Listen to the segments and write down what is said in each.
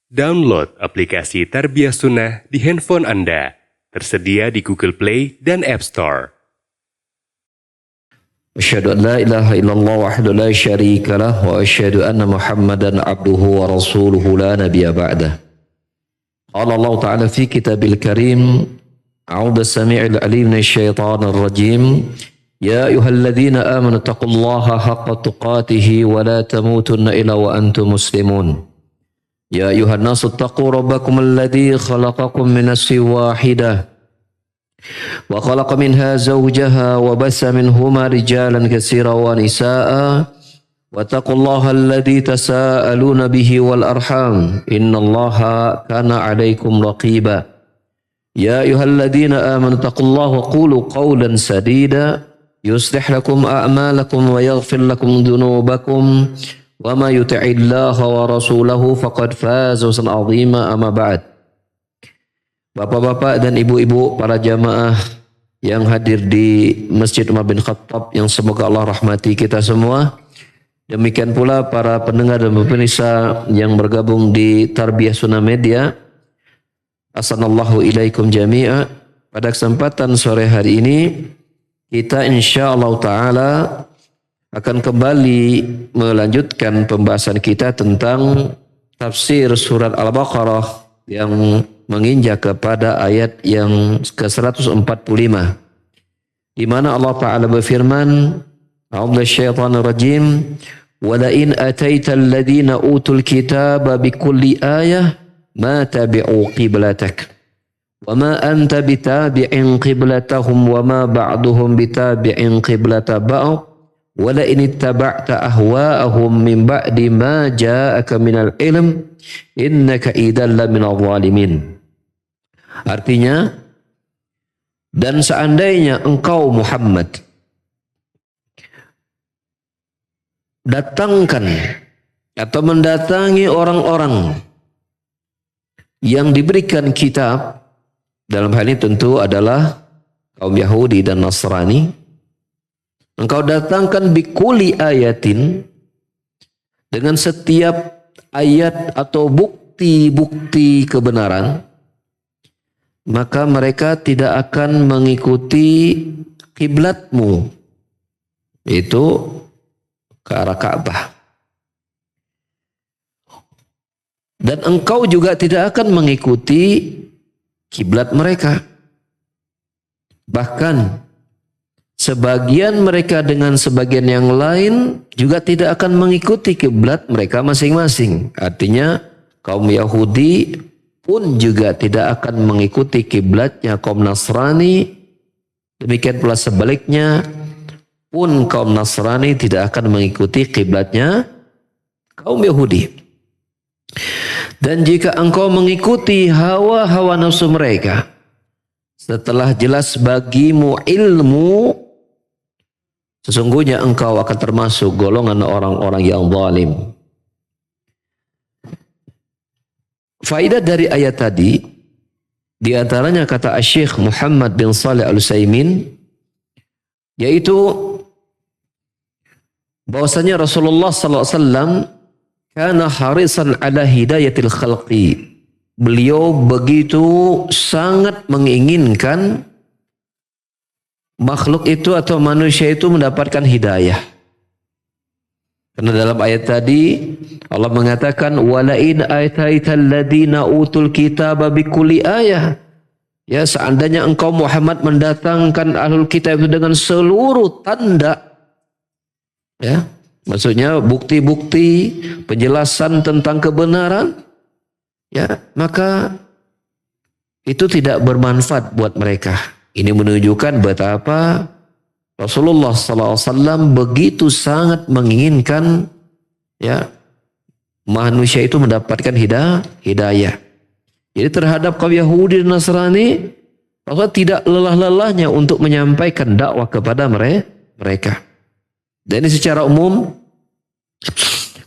Download aplikasi Tarbiyah Sunnah di handphone Anda. Tersedia di Google Play dan App Store. Asyhadu an la ilaha illallah wahdahu la syarika lah wa asyhadu anna Muhammadan abduhu wa rasuluhu la nabiyya ba'dah. Qala Allah Ta'ala fi kitabil karim, a'udzu samii'il 'aliim minasyaitonir rajim. Ya ayyuhalladzina amanu taqullaha haqqa tuqatih wa la tamutunna illa wa antum muslimun. Ya ayyuhan nasu taqu rabbakum alladzi khalaqakum min nafsin wahidah wa khalaqa minha zawjaha wa bassa minhuma rijalan katsiran wa nisaa'a wa taqullaha alladzi tasaaluna bihi wal arham innallaha kana 'alaikum raqiba. Ya ayyuhalladzina amanu taqullaha wa qulu qawlan sadida yuslih lakum a'malakum wa yaghfir lakum dhunubakum wa ma yuti'illaha wa rasulahu faqad faza fawzan 'azima amma ba'd. Bapak-bapak dan ibu-ibu para jamaah yang hadir di Masjid Umar bin Khattab yang semoga Allah rahmati kita semua. Demikian pula para pendengar dan pemirsa yang bergabung di Tarbiyah Sunnah Media. Assalamualaikum ilaikum jami'a. Pada kesempatan sore hari ini kita insyaallah ta'ala akan kembali melanjutkan pembahasan kita tentang tafsir surat Al-Baqarah yang menginjak kepada ayat yang ke-145 di mana Allah Ta'ala berfirman, a'udzubillahi rajim, wa la in ataita alladhina utul kitaba bikulli ayah ma tabi'u qiblatak wa ma anta bitabi'in qiblatahum wa ma ba'duhum bitabi'in qiblata ba'd wa la in ittaba'ta ahwa'ahum min ba'di ma ja'aka minal ilm innaka idzal laminadh dhalimin. Artinya, dan seandainya engkau Muhammad datangkan atau mendatangi orang-orang yang diberikan kitab, dalam hal ini tentu adalah kaum Yahudi dan Nasrani, engkau datangkan bikuli ayatin, dengan setiap ayat atau bukti-bukti kebenaran, maka mereka tidak akan mengikuti kiblatmu, itu ke arah Ka'bah. Dan engkau juga tidak akan mengikuti kiblat mereka. Bahkan sebagian mereka dengan sebagian yang lain juga tidak akan mengikuti kiblat mereka masing-masing. Artinya kaum Yahudi pun juga tidak akan mengikuti kiblatnya kaum Nasrani. Demikian pula sebaliknya pun kaum Nasrani tidak akan mengikuti kiblatnya kaum Yahudi. Dan jika engkau mengikuti hawa-hawa nafsu mereka setelah jelas bagimu ilmu, sesungguhnya engkau akan termasuk golongan orang-orang yang zalim. Faidah dari ayat tadi, di antaranya kata Syekh Muhammad bin Shalih Al-Utsaimin, yaitu bahwasanya Rasulullah sallallahu alaihi wasallam kana harisan ala hidayatil khalqi. Beliau begitu sangat menginginkan makhluk itu atau manusia itu mendapatkan hidayah. Karena dalam ayat tadi Allah mengatakan walain ataital ladina utul kitaba bikulli ayah. Ya, seandainya engkau Muhammad mendatangkan ahlul kitab itu dengan seluruh tanda, ya, maksudnya bukti-bukti penjelasan tentang kebenaran, ya, maka itu tidak bermanfaat buat mereka. Ini menunjukkan betapa Rasulullah SAW begitu sangat menginginkan, ya, manusia itu mendapatkan hidayah. Jadi terhadap kaum Yahudi dan Nasrani, Rasulullah tidak lelah-lelahnya untuk menyampaikan dakwah kepada mereka. Dan ini secara umum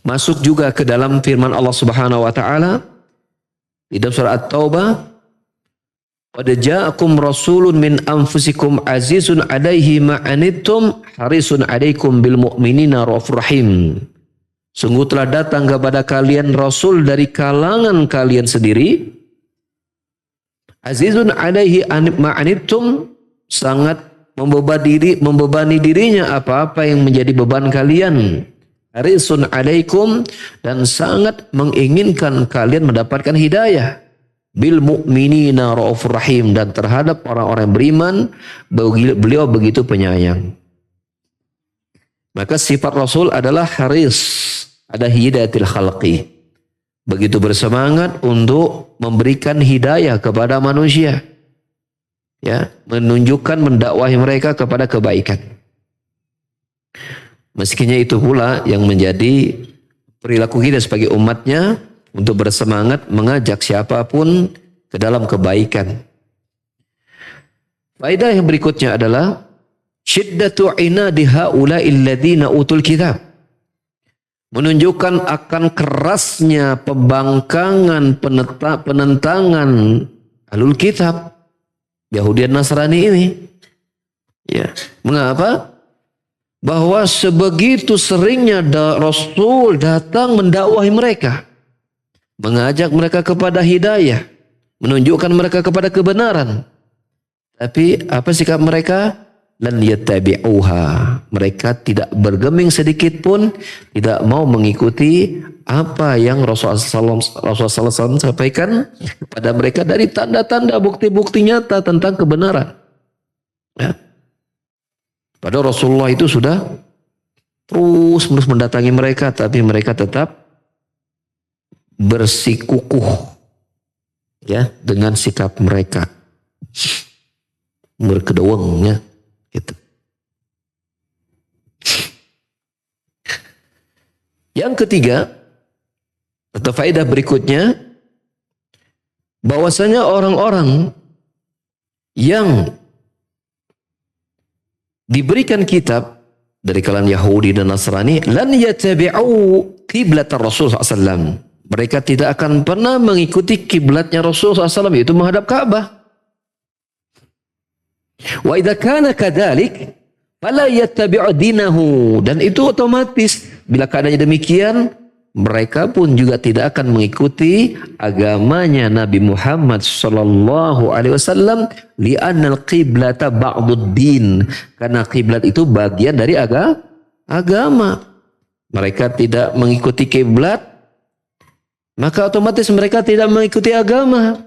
masuk juga ke dalam firman Allah Subhanahu wa taala di dalam surah At-Taubah, qad ja'akum rasulun min anfusikum azizun 'alaihi ma anittum harisun 'alaikum bil mu'minina raufur rahim. Sungguh telah datang kepada kalian Rasul dari kalangan kalian sendiri. Azizun alaihi ma'anittum, sangat membebani dirinya apa-apa yang menjadi beban kalian. Harisun alaikum, dan sangat menginginkan kalian mendapatkan hidayah. Bil mu'minina raufur rahim, dan terhadap orang-orang beriman beliau begitu penyayang. Maka sifat Rasul adalah haris, ada hidayatil khalqi. Begitu bersemangat untuk memberikan hidayah kepada manusia. Ya, menunjukkan, mendakwahi mereka kepada kebaikan. Meskinya itu pula yang menjadi perilaku kita sebagai umatnya, untuk bersemangat mengajak siapapun ke dalam kebaikan. Faedah yang berikutnya adalah syiddatu inadi haula'il ladzina utul kitab. Menunjukkan akan kerasnya pembangkangan, penentangan ahlul kitab, Yahudi dan Nasrani ini. Ya, mengapa? Bahwa sebegitu seringnya Rasul datang mendakwahi mereka, mengajak mereka kepada hidayah, menunjukkan mereka kepada kebenaran. Tapi apa sikap mereka? Lan yattabi'uha. Mereka tidak bergeming sedikit pun, tidak mau mengikuti apa yang Rasulullah SAW sampaikan kepada mereka dari tanda-tanda, bukti-bukti nyata tentang kebenaran. Ya. Padahal Rasulullah itu sudah terus-menerus mendatangi mereka, tapi mereka tetap bersikukuh, ya, dengan sikap mereka berkedeweng, ya, gitu. Yang ketiga atau faedah berikutnya, bahwasanya orang-orang yang diberikan kitab dari kalangan Yahudi dan Nasrani, lan yatabi'u qiblat Rasul SAW. Mereka tidak akan pernah mengikuti kiblatnya Rasul SAW, yaitu menghadap Ka'bah. Wa idza kana kadzalik fala yattabi'u dinahu, dan itu otomatis bila keadaannya demikian, mereka pun juga tidak akan mengikuti agamanya Nabi Muhammad sallallahu alaihi wasallam, li'annal qiblata ba'dud din, karena kiblat itu bagian dari agama. Mereka tidak mengikuti kiblat, maka otomatis mereka tidak mengikuti agama.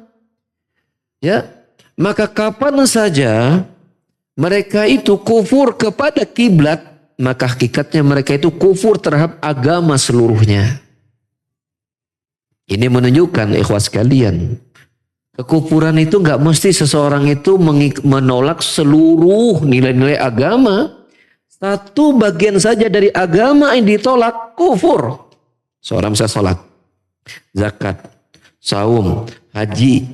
Ya, maka kapan saja mereka itu kufur kepada kiblat, maka hakikatnya mereka itu kufur terhadap agama seluruhnya. Ini menunjukkan, ikhwas sekalian, kekufuran itu nggak mesti seseorang itu menolak seluruh nilai-nilai agama. Satu bagian saja dari agama yang ditolak, kufur. Seorang bisa sholat, zakat, saum, haji,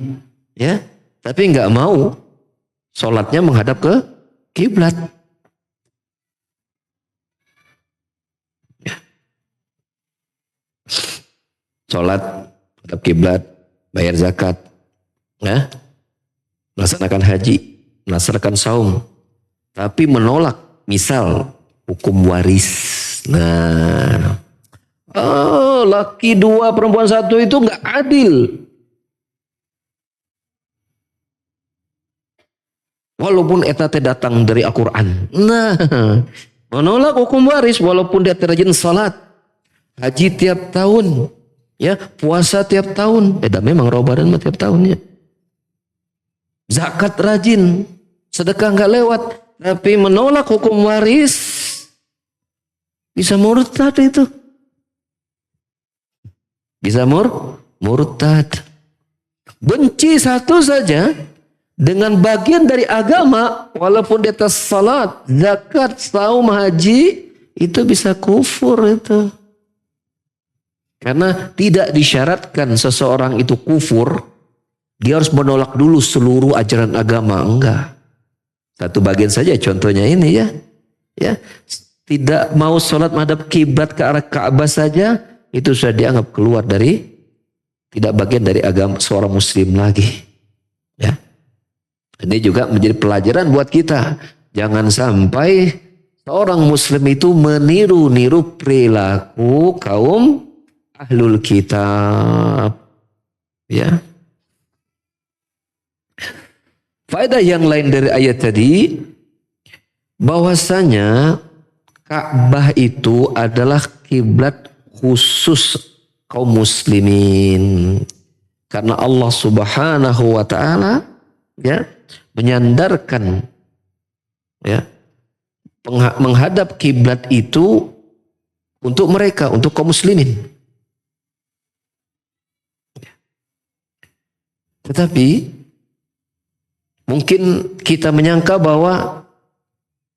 ya, tapi nggak mau sholatnya menghadap ke kiblat. Sholat menghadap kiblat, bayar zakat, ya, melaksanakan haji, melaksanakan saum, tapi menolak misal hukum waris. Nah, laki dua perempuan satu itu nggak adil. Walaupun etate datang dari Al-Quran. Nah, menolak hukum waris walaupun dia rajin salat, haji tiap tahun, ya, puasa tiap tahun. Dan memang Ramadan tiap tahunnya. Zakat rajin, sedekah nggak lewat, tapi menolak hukum waris, bisa murtad itu. Bisa murtad. Benci satu saja dengan bagian dari agama, walaupun di atas salat, zakat, saum, haji, itu bisa kufur itu. Karena tidak disyaratkan seseorang itu kufur, dia harus menolak dulu seluruh ajaran agama. Enggak. Satu bagian saja, contohnya ini, ya. Ya, tidak mau salat menghadap kiblat ke arah Ka'bah saja, itu sudah dianggap keluar dari, tidak bagian dari agama seorang muslim lagi. Ya. Ini juga menjadi pelajaran buat kita. Jangan sampai seorang muslim itu meniru-niru perilaku kaum ahlul kitab. Ya. Faedah yang lain dari ayat tadi, bahwasanya Ka'bah itu adalah kiblat khusus kaum muslimin. Karena Allah Subhanahu wa taala ya menyandarkan ya menghadap kiblat itu untuk mereka, untuk kaum muslimin. Tetapi mungkin kita menyangka bahwa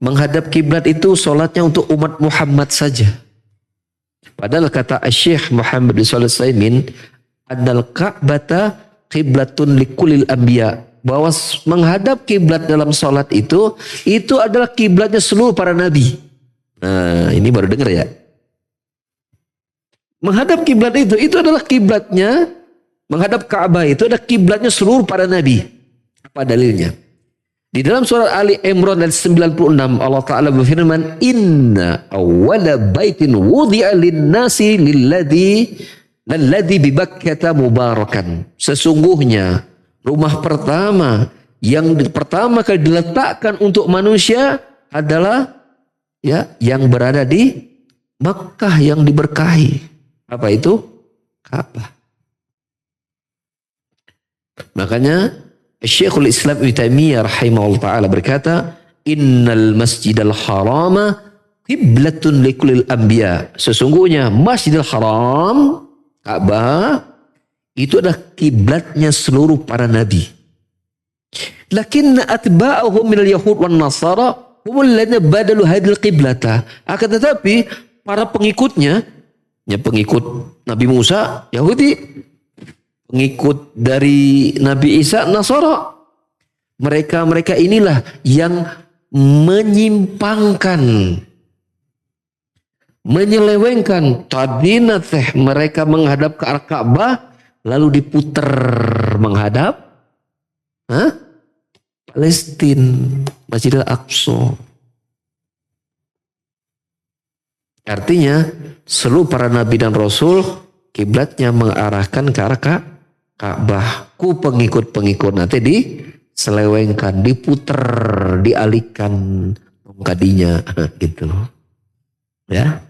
menghadap kiblat itu solatnya untuk umat Muhammad saja. Padahal kata Syekh Muhammad bin Shalih Al-Utsaimin, "Annal Ka'bata qiblatun likulil anbiya." Bahwa menghadap kiblat dalam solat itu adalah kiblatnya seluruh para nabi. Nah, ini baru dengar ya. Menghadap kiblat itu adalah kiblatnya, menghadap Ka'bah itu adalah kiblatnya seluruh para nabi. Apa dalilnya? Di dalam surat Ali Imran ayat 96 Allah Ta'ala berfirman, "Inna awwala baitin wudi'a lin-nasi lalladzi bi Bakkah mubarakan." Sesungguhnya rumah pertama yang pertama kali diletakkan untuk manusia adalah ya yang berada di Makkah yang diberkahi. Apa itu? Ka'bah. Makanya Syekhul Islam Ibnu Taimiyah rahimahullah taala berkata, "Innal Masjidal Harama qiblatun likulil anbiya." Sesungguhnya Masjidil Haram, Ka'bah, itu adalah kiblatnya seluruh para nabi. Lakinna atba'ahum minal yahud wan nasara humul ladzina badalu hadil qiblata. Akan tetapi para pengikutnya, ya pengikut Nabi Musa, Yahudi, pengikut dari Nabi Isa, Nasara, mereka inilah yang menyimpangkan, menyelewengkan. Tadina teh mereka menghadap ke arah Ka'bah lalu diputar menghadap Palestina, Masjidil Aqsa. Artinya seluruh para nabi dan rasul kiblatnya mengarahkan ke arah Ka'bah. Ku pengikut-pengikut nanti diselewengkan, diputer, dialihkan tongkadinya gitu loh. Ya.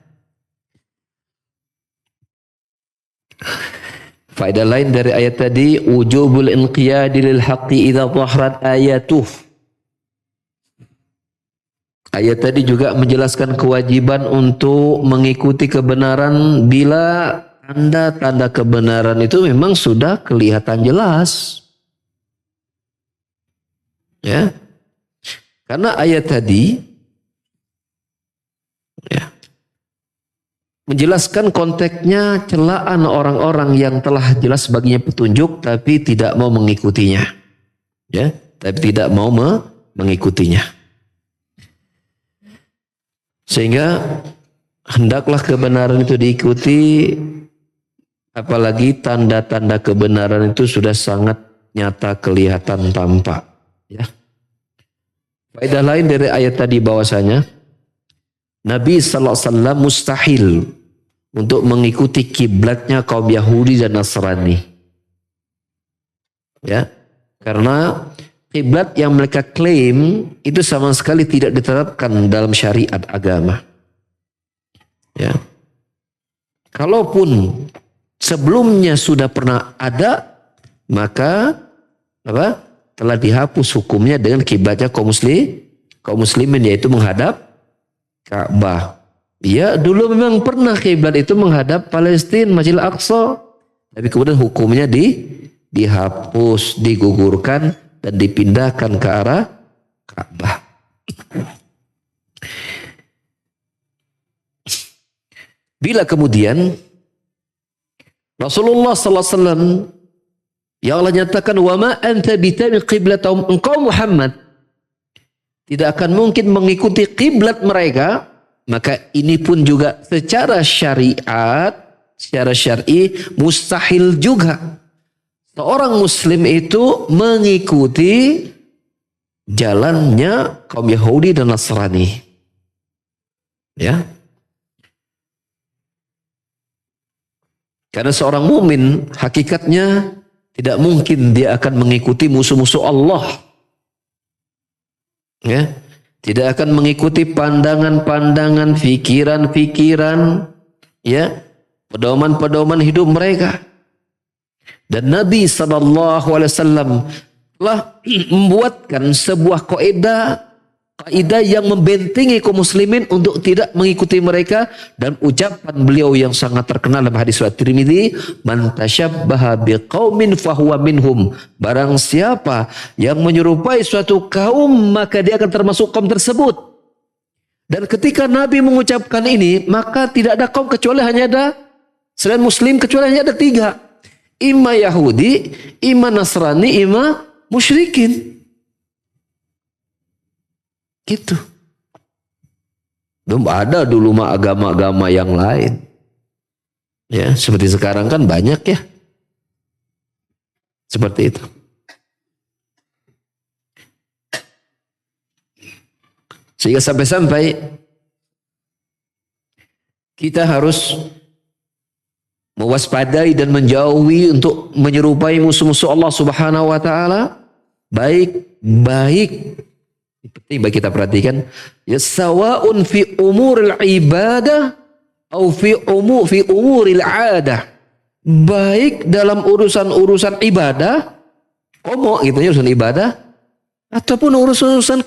Faedah lain dari ayat tadi, wujubul inqiyadi lil haqqi idza dhahrat ayatuh. Ayat tadi juga menjelaskan kewajiban untuk mengikuti kebenaran bila tanda-tanda kebenaran itu memang sudah kelihatan jelas. Ya. Karena ayat tadi ya, menjelaskan konteksnya celaan orang-orang yang telah jelas baginya petunjuk tapi tidak mau mengikutinya. Ya, tapi tidak mau mengikutinya. Sehingga hendaklah kebenaran itu diikuti, apalagi tanda-tanda kebenaran itu sudah sangat nyata, kelihatan, tampak. Ya. Faedah lain dari ayat tadi bahwasanya Nabi SAW mustahil untuk mengikuti kiblatnya kaum Yahudi dan Nasrani. Ya, karena kiblat yang mereka klaim itu sama sekali tidak diterapkan dalam syariat agama. Ya. Kalaupun sebelumnya sudah pernah ada, maka telah dihapus hukumnya dengan kiblatnya kaum muslimin, yaitu menghadap Ka'bah. Ya, dulu memang pernah kiblat itu menghadap Palestina, Masjidil Aqsa, tapi kemudian hukumnya dihapus, digugurkan dan dipindahkan ke arah Ka'bah. Bila kemudian Rasulullah sallallahu alaihi wasallam ya Allah nyatakan, wa ma anta bitabi qiblatahum, engkau Muhammad tidak akan mungkin mengikuti kiblat mereka, maka ini pun juga secara syariat, secara syar'i mustahil juga seorang muslim itu mengikuti jalannya kaum Yahudi dan Nasrani. Ya. Karena seorang mumin hakikatnya tidak mungkin dia akan mengikuti musuh-musuh Allah. Ya. Tidak akan mengikuti pandangan-pandangan, pikiran-pikiran, ya, pedoman-pedoman hidup mereka. Dan Nabi SAW telah membuatkan sebuah kaidah yang membentengi kaum muslimin untuk tidak mengikuti mereka, dan ucapan beliau yang sangat terkenal dalam hadis riwayat Tirmidzi, man tasyabbaha biqaumin fahuwa minhum, barang siapa yang menyerupai suatu kaum maka dia akan termasuk kaum tersebut. Dan ketika Nabi mengucapkan ini, maka tidak ada kaum kecuali hanya ada selain muslim, kecuali hanya ada 3, imma Yahudi, imma Nasrani, imma musyrikin. Gitu. Belum ada dulu mah agama-agama yang lain. Ya, seperti sekarang kan banyak ya. Seperti itu. Sehingga sampai-sampai kita harus mewaspadai dan menjauhi untuk menyerupai musuh-musuh Allah Subhanahu wa taala. Baik penting bagi kita perhatikan, ya, sawaun fi umuril ibadah atau fi umuril adah, baik dalam urusan-urusan ibadah, gitu ya, urusan ibadah, ataupun urusan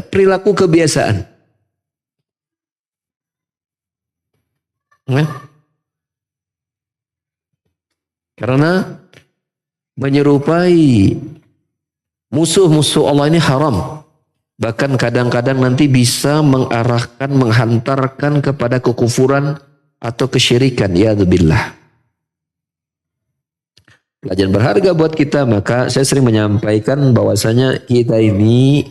perilaku kebiasaan. Nah, karena menyerupai musuh-musuh Allah ini haram. Bahkan kadang-kadang nanti bisa mengarahkan, menghantarkan kepada kekufuran atau kesyirikan. Ya billah. Pelajaran berharga buat kita. Maka saya sering menyampaikan bahwasanya kita ini,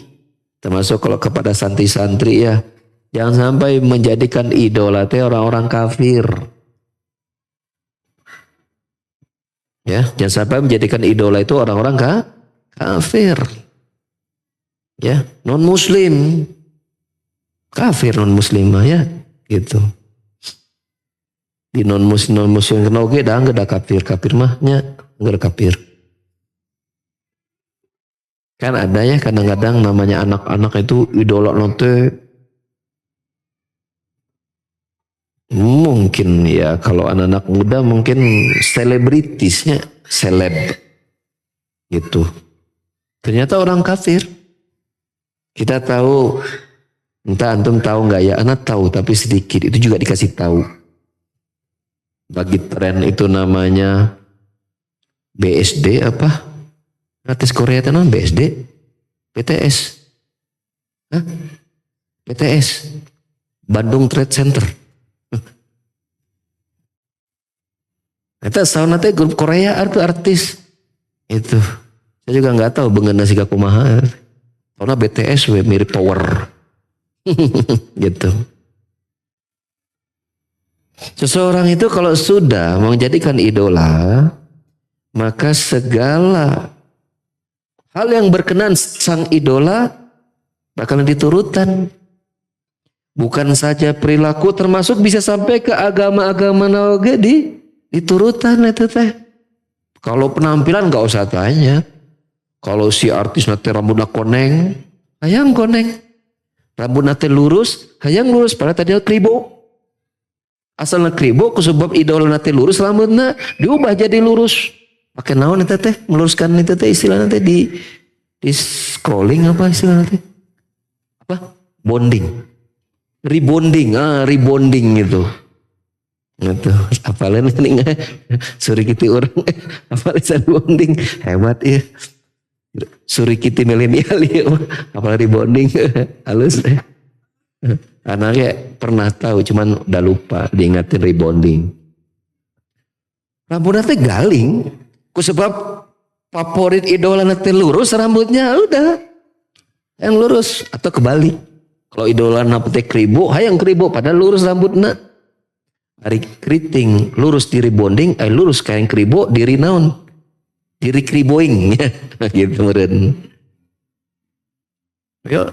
termasuk kalau kepada santri-santri ya, jangan sampai menjadikan idola orang-orang kafir. Ya, jangan sampai menjadikan idola itu orang-orang kafir, ya, non muslim, kafir non muslimah, ya, gitu. Di non muslim kena oke, dah nggak ada kafir mahnya, nggak ada kafir. Kan ada ya kadang-kadang namanya anak-anak itu idola nanti, mungkin ya kalau anak-anak muda mungkin selebritisnya, seleb, gitu. Ternyata orang kafir. Kita tahu, entah antum tahu nggak ya? Anak tahu tapi sedikit. Itu juga dikasih tahu. Bagi tren itu namanya BSD apa? Artis Korea itu namanya BSD, BTS, BTS, Bandung Trade Center. Kita tahu nanti grup Korea artis itu. Saya juga nggak tahu bengen siga kumaha. Karena BTS mirip Tower. Gitu. Seseorang itu kalau sudah menjadikan idola, maka segala hal yang berkenan sang idola bakalan diturutan. Bukan saja perilaku, termasuk bisa sampai ke agama-agama naoge diturutan itu teh. Kalau penampilan nggak usah tanya. Kalau si artis nanti rambutnya koneng, hayang koneng. Rambut nanti lurus, hayang lurus. Padahal tadi kribo. Asalnya kribo, sebab idola nanti lurus, rambutnya diubah jadi lurus. Pakai naon itu teh, meluruskan itu teh istilah nanti di scrolling apa istilah nanti? Apa? Bonding. Rebonding itu. Gitu. Apalagi nih suri kiti orang, apalagi rebonding, hebat ya. Suri kiti milenial ya, apalagi rebonding, halus deh. Anaknya pernah tahu, cuman udah lupa diingatin rebonding. Rambutnya teh galing, sebab favorit idola nanti lurus rambutnya, udah yang lurus atau kebalik. Kalau idola nanti kribo, hayang kribo, padahal lurus rambutnya. Hari keriting lurus diri bonding, lurus kayak kribo diri naon, diri kriboing, gitu meren. Yo,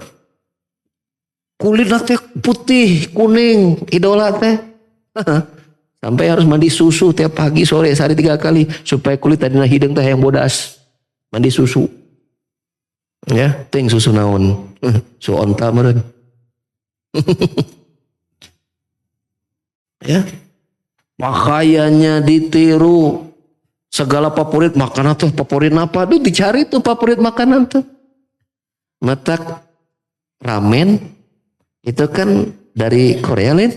kulit teh putih, kuning, idola teh. Sampai harus mandi susu tiap pagi, sore, sehari 3 kali. Supaya kulit tadina hidung teh yang bodas. Mandi susu. Ya, ting susu naon. Su onta meureun. Ya. Pakaiannya ditiru. Segala favorit makanan tuh, favorit apa? Duh dicari tuh favorit makanan tuh. Matak ramen itu kan dari Korea lain.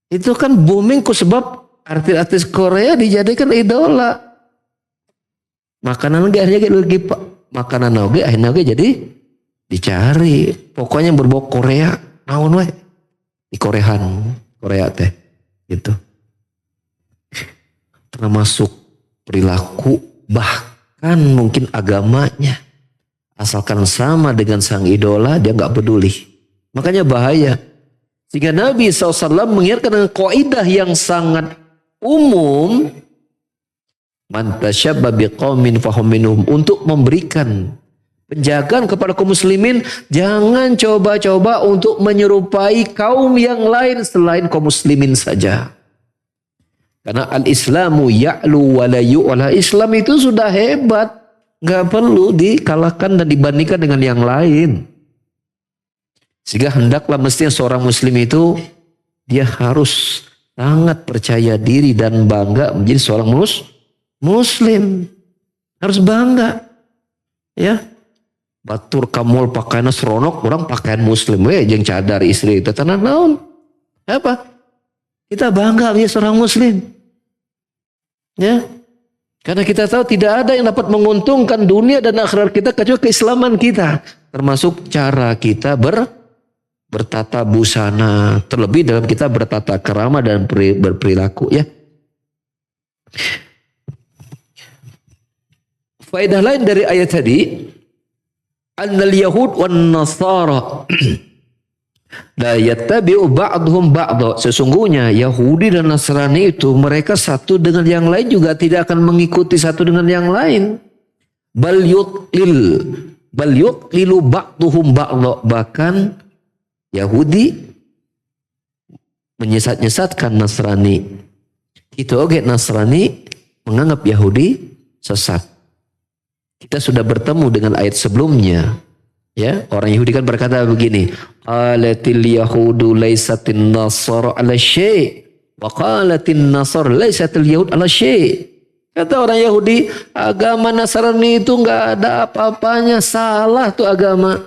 Itu kan booming ku sebab artis-artis Korea dijadikan idola. Makanan ge akhirnya lagi makanan oge akhirnya oge jadi dicari. Pokoknya yang berbau Korea naon we di Korean, Korea teh gitu. Termasuk perilaku bahkan mungkin agamanya. Asalkan sama dengan sang idola dia nggak peduli. Makanya bahaya. Sehingga Nabi SAW mengingatkan dengan kaidah yang sangat umum. Man tasyabba biqaumin fahum minhum, untuk memberikan penjagaan kepada kaum muslimin. Jangan coba-coba untuk menyerupai kaum yang lain selain kaum muslimin saja. Karena al-islamu ya'lu wa la yu'la. Islam itu sudah hebat. Nggak perlu dikalahkan dan dibandingkan dengan yang lain. Sehingga hendaklah mestinya seorang muslim itu dia harus sangat percaya diri dan bangga menjadi seorang muslim. Harus bangga. Ya. Batur kamul pakaian seronok, orang pakaian muslim we jeung cadar istri itu tanah naon. Apa? Kita bangga menjadi seorang muslim. Ya. Karena kita tahu tidak ada yang dapat menguntungkan dunia dan akhirat kita kecuali keislaman kita. Termasuk cara kita bertata busana. Terlebih dalam kita bertata kerama dan berperilaku ya. Faedah lain dari ayat tadi. Annal yahud wan nasara la yattabi'u ba'dhum ba'dha. Sesungguhnya Yahudi dan Nasrani itu mereka satu dengan yang lain juga tidak akan mengikuti satu dengan yang lain. Bal yutlilu ba'dhum ba'dha. Bahkan Yahudi menyesat-nyesatkan Nasrani. Itu oke Nasrani menganggap Yahudi sesat. Kita sudah bertemu dengan ayat sebelumnya. Ya, orang Yahudi kan berkata begini, qalatil yahudu laisatin nasara ala syai' wa qalatin nasara laisatil yahud ala syai'. Kata orang Yahudi, agama Nasrani itu enggak ada apa-apanya, salah tuh agama.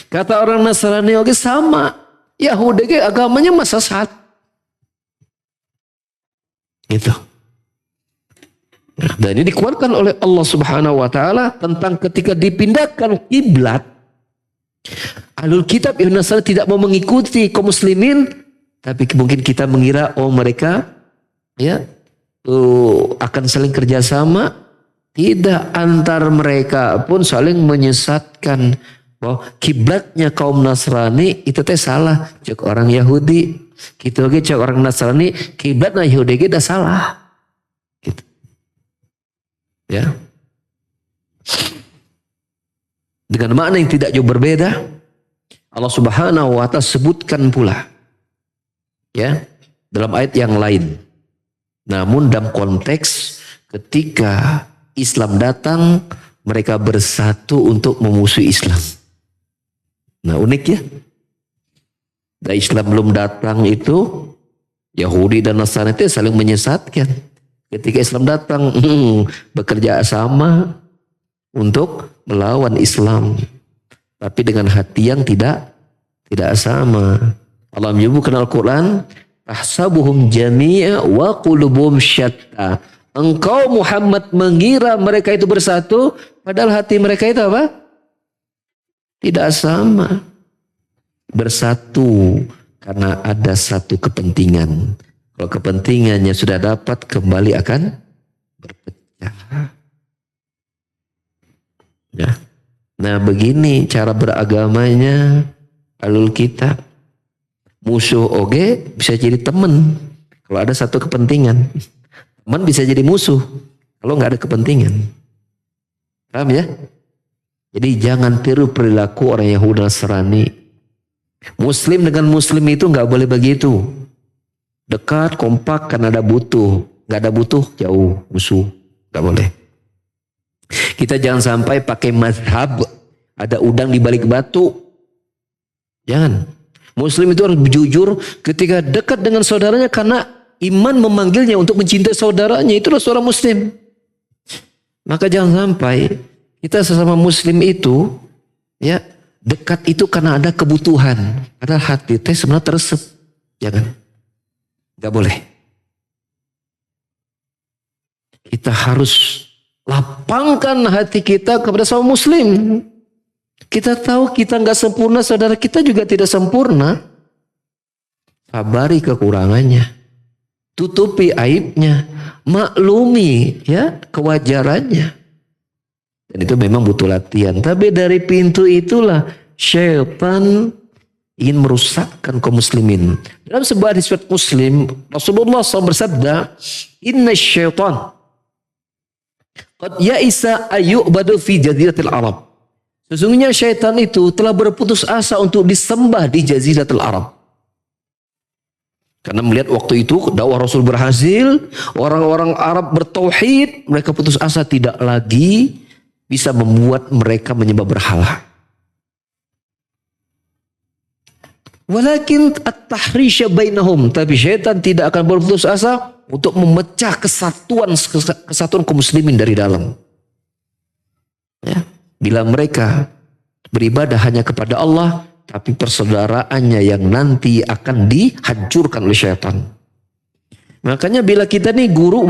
Kata orang Nasrani oke sama, Yahudi ke agamanya masa sesat. Gitu. Dan ini dikuatkan oleh Allah Subhanahu wa taala tentang ketika dipindahkan kiblat, Ahlul Kitab Yahudi Nasrani tidak mau mengikuti kaum muslimin, tapi mungkin kita mengira oh mereka ya akan saling kerjasama. Tidak, antar mereka pun saling menyesatkan bahwa kiblatnya kaum Nasrani itu teh salah. Cek orang Yahudi, kita oke cek orang Nasrani, kiblatnya Yahudi kita salah. Gitu. Ya, dengan makna yang tidak jauh berbeda, Allah Subhanahu wa taala sebutkan pula ya dalam ayat yang lain. Namun dalam konteks ketika Islam datang, mereka bersatu untuk memusuhi Islam. Nah unik ya. Dan Islam belum datang itu Yahudi dan Nasrani itu saling menyesatkan. Ketika Islam datang, bekerja sama untuk melawan Islam. Tapi dengan hati yang tidak sama. Allah menyebutkan Al-Quran, tahsabuhum jami'a wa qulubuhum syatta. Engkau Muhammad mengira mereka itu bersatu, padahal hati mereka itu apa? Tidak sama. Bersatu karena ada satu kepentingan. Kalau kepentingannya sudah dapat, kembali akan berpecah. Ya. Nah begini cara beragamanya Ahlul Kitab. Musuh oge bisa jadi teman. Kalau ada satu kepentingan. Teman bisa jadi musuh. Kalau nggak ada kepentingan. Paham ya? Jadi jangan tiru perilaku orang Yahudi Nasrani. Muslim dengan muslim itu nggak boleh begitu. Dekat, kompak, karena ada butuh. Nggak ada butuh, jauh, musuh. Nggak boleh. Kita jangan sampai pakai mazhab, ada udang di balik batu. Jangan. Muslim itu harus jujur ketika dekat dengan saudaranya karena iman memanggilnya untuk mencintai saudaranya. Itulah seorang muslim. Maka jangan sampai kita sesama muslim itu ya dekat itu karena ada kebutuhan. Padahal hati teh sebenarnya teresep. Jangan. Gak boleh. Kita harus lapangkan hati kita kepada sama muslim. Kita tahu kita nggak sempurna, saudara kita juga tidak sempurna. Sabari kekurangannya. Tutupi aibnya. Maklumi ya kewajarannya. Dan itu memang butuh latihan. Tapi dari pintu itulah syaitan ingin merusakkan kaum muslimin. Dalam sebuah hadis Muslim, Rasulullah SAW bersabda, "Inna syaitan qad ya'isa ayyubadu fi jaziratil Arab." Sesungguhnya syaitan itu telah berputus asa untuk disembah di Jaziratul Arab. Karena melihat waktu itu dakwah Rasul berhasil, orang-orang Arab bertauhid, mereka putus asa tidak lagi bisa membuat mereka menyembah berhala. Walakin at-tahrisya bainahum, tapi syaitan tidak akan berputus asa untuk memecah kesatuan kaum muslimin dari dalam. Ya. Bila mereka beribadah hanya kepada Allah, tapi persaudaraannya yang nanti akan dihancurkan oleh syaitan. Makanya bila kita nih guru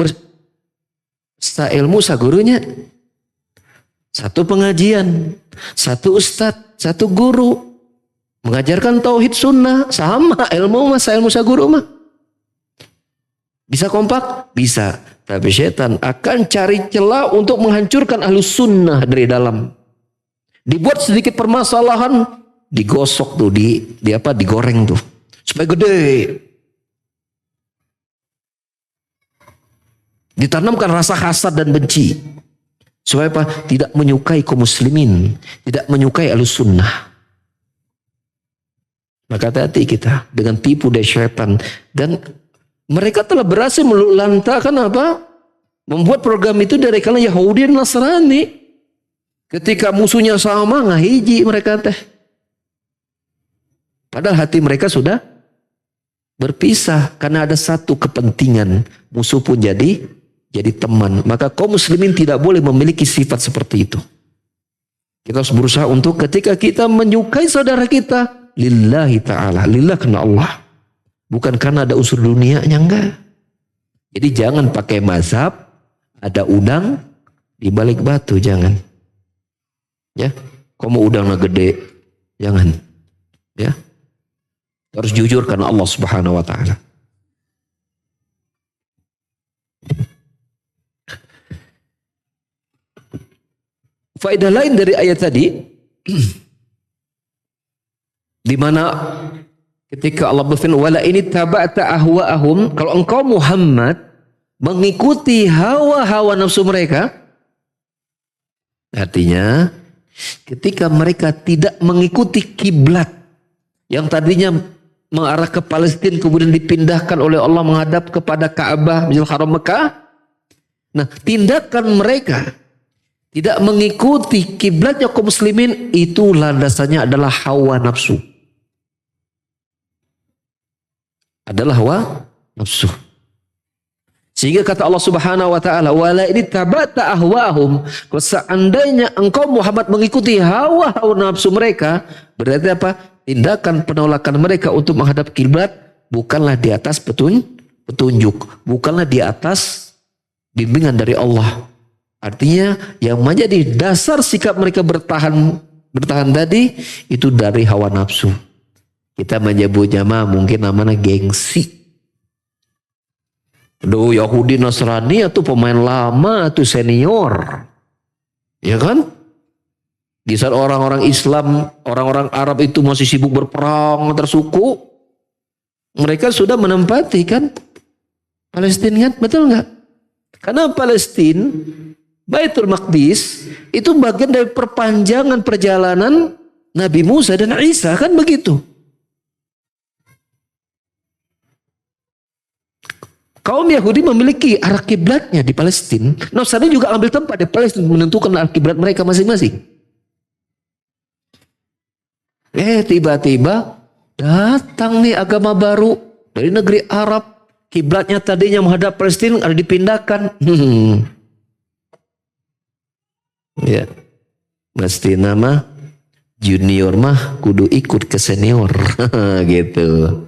ilmu gurunya, satu pengajian, satu ustadz, satu guru, mengajarkan tauhid sunnah, sama ilmu guru mah. Bisa kompak? Bisa. Tapi syaitan akan cari celah untuk menghancurkan ahlus sunnah dari dalam. Dibuat sedikit permasalahan, digosok tuh, digoreng tuh. Supaya gede. Ditanamkan rasa hasad dan benci. Supaya apa? Tidak menyukai kaum muslimin. Tidak menyukai ahlus sunnah. Maka hati-hati kita dengan tipu dari syaitan. Dan mereka telah berhasil melantakkan apa? Membuat program itu dari kalangan Yahudi dan Nasrani. Ketika musuhnya sama, ngahiji mereka teh. Padahal hati mereka sudah berpisah. Karena ada satu kepentingan. Musuh pun jadi teman. Maka kaum muslimin tidak boleh memiliki sifat seperti itu. Kita harus berusaha untuk ketika kita menyukai saudara kita, lillahi ta'ala, lillah karena Allah. Bukan karena ada unsur dunianya, enggak. Jadi jangan pakai mazhab, ada udang di balik batu, jangan. Ya, kamu udangnya gede, jangan. Ya, harus jujur karena Allah Subhanahu Wa Taala. Faedah lain dari ayat tadi, di mana ketika Allah berfirman, "Wala ini taba'ta ahwa'ahum," kalau engkau Muhammad mengikuti hawa-hawa nafsu mereka, artinya ketika mereka tidak mengikuti kiblat yang tadinya mengarah ke Palestina kemudian dipindahkan oleh Allah menghadap kepada Ka'bah Masjidil Haram Mekah. Nah, tindakan mereka tidak mengikuti kiblatnya kaum muslimin, itu landasannya adalah hawa nafsu. Adalah hawa nafsu. Sehingga kata Allah Subhanahu wa taala, "Wala ini tabata ahwahum." Kalau seandainya engkau Muhammad mengikuti hawa nafsu mereka, berarti apa? Tindakan penolakan mereka untuk menghadap kiblat bukanlah di atas petunjuk, bukanlah di atas bimbingan dari Allah. Artinya yang menjadi dasar sikap mereka bertahan tadi itu dari hawa nafsu. Kita menyebutnya mungkin namanya gengsi. Aduh, Yahudi Nasrani itu pemain lama, itu senior. Ya kan? Di saat orang-orang Islam, orang-orang Arab itu masih sibuk berperang antar suku, mereka sudah menempati kan Palestina, kan? Betul nggak? Karena Palestina, Baitul Maqdis itu bagian dari perpanjangan perjalanan Nabi Musa dan Isa, kan begitu. Kaum Yahudi memiliki arah kiblatnya di Palestina. Nasrani juga ambil tempat di Palestina menentukan arah kiblat mereka masing-masing. Tiba-tiba datang nih agama baru dari negeri Arab. Kiblatnya tadinya menghadap Palestina ada dipindahkan. Ya, mesti nama junior mah kudu ikut ke senior, gitu.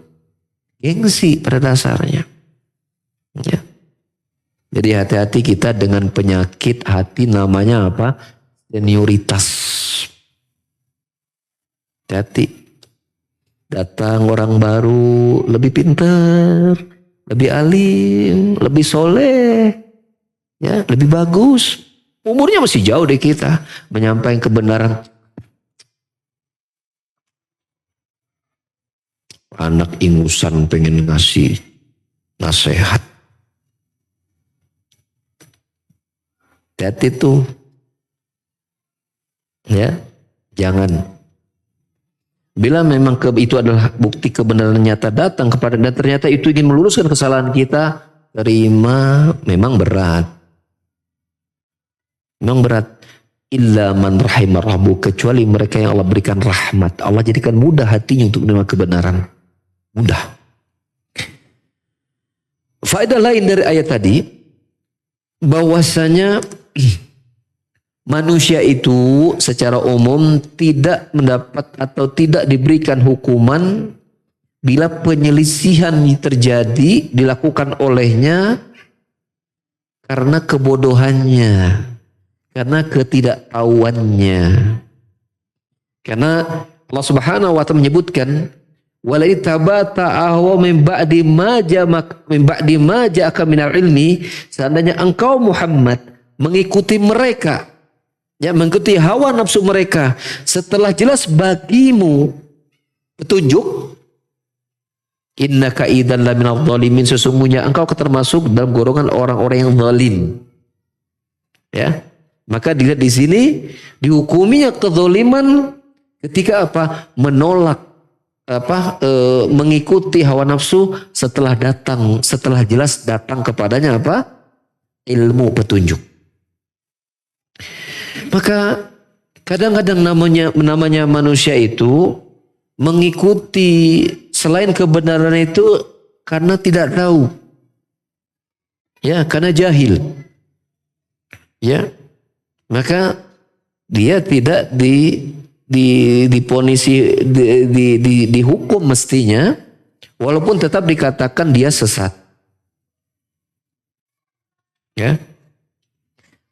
Gengsi pada dasarnya. Ya. Jadi hati-hati kita dengan penyakit hati namanya apa? Senioritas. Hati. Datang orang baru lebih pintar, lebih alim, lebih soleh, ya, lebih bagus. Umurnya masih jauh dari kita, menyampaikan kebenaran. Anak ingusan pengen ngasih nasihat. Hati tuh, ya, jangan. Bila memang itu adalah bukti kebenaran nyata datang kepada dan ternyata itu ingin meluruskan kesalahan kita, terima. Memang berat. Memang berat. Illa man rahimar rabbu, kecuali mereka yang Allah berikan rahmat. Allah jadikan mudah hatinya untuk menerima kebenaran. Mudah. Faedah lain dari ayat tadi, bahwasanya manusia itu secara umum tidak mendapat atau tidak diberikan hukuman bila penyelisihan terjadi dilakukan olehnya karena kebodohannya, karena ketidaktahuannya. Karena Allah Subhanahu wa taala menyebutkan walai tabata ahwa min ba'di ma ja'aka minal ilmi, seandainya engkau Muhammad mengikuti mereka, ya, mengikuti hawa nafsu mereka setelah jelas bagimu petunjuk, innaka idzan laminadh dhalimin, sesungguhnya engkau termasuk dalam golongan orang-orang yang zalim. Ya, maka dilihat di sini dihukuminya kezaliman ketika apa? Menolak mengikuti hawa nafsu setelah jelas datang kepadanya apa? Ilmu petunjuk. Maka kadang-kadang namanya manusia itu mengikuti selain kebenaran itu karena tidak tahu. Ya, karena jahil. Ya. Maka dia tidak dihukum mestinya, walaupun tetap dikatakan dia sesat. Ya.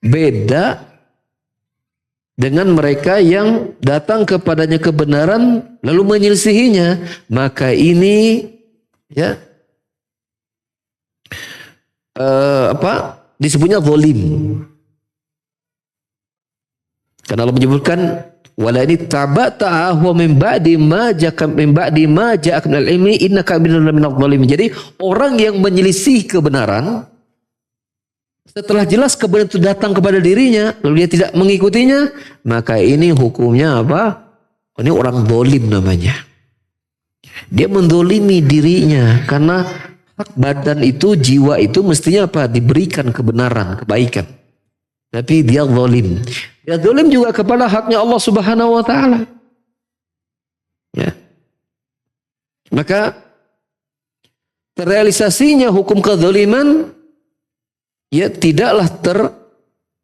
Beda dengan mereka yang datang kepadanya kebenaran lalu menyelisihinya, maka ini ya disebutnya zalim. Karena Allah menyebutkan wala ini tabata ahwa min ba'di ma ja'aka minal ilmi innaka minadh dhalimin. Jadi orang yang menyelisih kebenaran setelah jelas kebenaran itu datang kepada dirinya lalu dia tidak mengikutinya, maka ini hukumnya apa? Ini orang zalim namanya. Dia mendolimi dirinya karena hak badan itu, jiwa itu mestinya apa? Diberikan kebenaran, kebaikan. Tapi dia zalim. Dia zalim juga kepada haknya Allah Subhanahu wa taala. Ya. Maka terrealisasinya hukum kezaliman ya tidaklah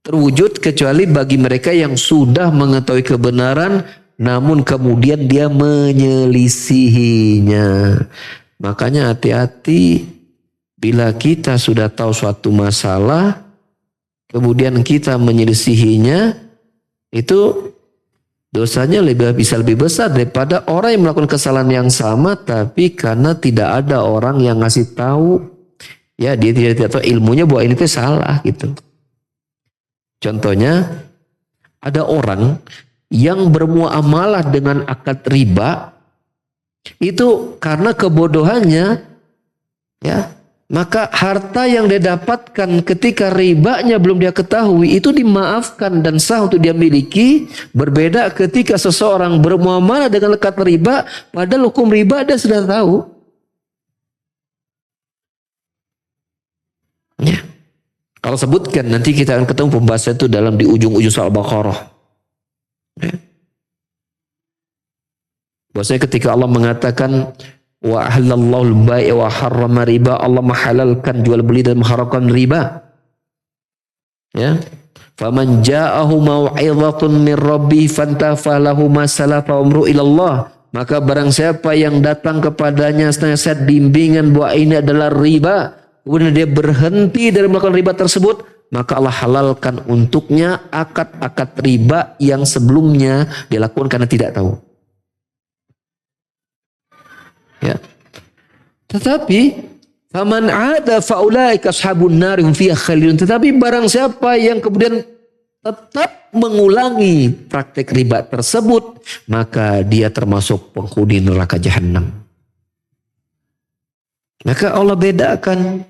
terwujud kecuali bagi mereka yang sudah mengetahui kebenaran namun kemudian dia menyelisihinya. Makanya hati-hati bila kita sudah tahu suatu masalah kemudian kita menyelisihinya, itu dosanya bisa lebih besar daripada orang yang melakukan kesalahan yang sama tapi karena tidak ada orang yang ngasih tahu, ya dia tidak tahu ilmunya bahwa ini tuh salah gitu. Contohnya ada orang yang bermuamalah dengan akad riba itu karena kebodohannya, ya. Maka harta yang dia dapatkan ketika ribanya belum dia ketahui itu dimaafkan dan sah untuk dia miliki. Berbeda ketika seseorang bermuamalah dengan akad riba padahal hukum riba dia sudah tahu. Allah sebutkan, nanti kita akan ketemu pembahasan itu dalam di ujung-ujung surah Al-Baqarah. Ya. Bahwasanya ketika Allah mengatakan wa halallahu al-bai'a wa harrama riba, Allah menghalalkan jual beli dan mengharamkan riba. Ya. Faman ja'ahu mau'izatun min rabbih fantafa lahu ma salafa umru ilallah. Maka barang siapa yang datang kepadanya nasihat bimbingan bahwa ini adalah riba, kemudian dia berhenti dari melakukan riba tersebut, maka Allah halalkan untuknya akad-akad riba yang sebelumnya dilakukan karena tidak tahu. Ya. Tetapi faman ada faulaika ashabun nar hum fiha khalidun. Tetapi barang siapa yang kemudian tetap mengulangi praktek riba tersebut, maka dia termasuk penghuni neraka jahanam. Maka Allah bedakan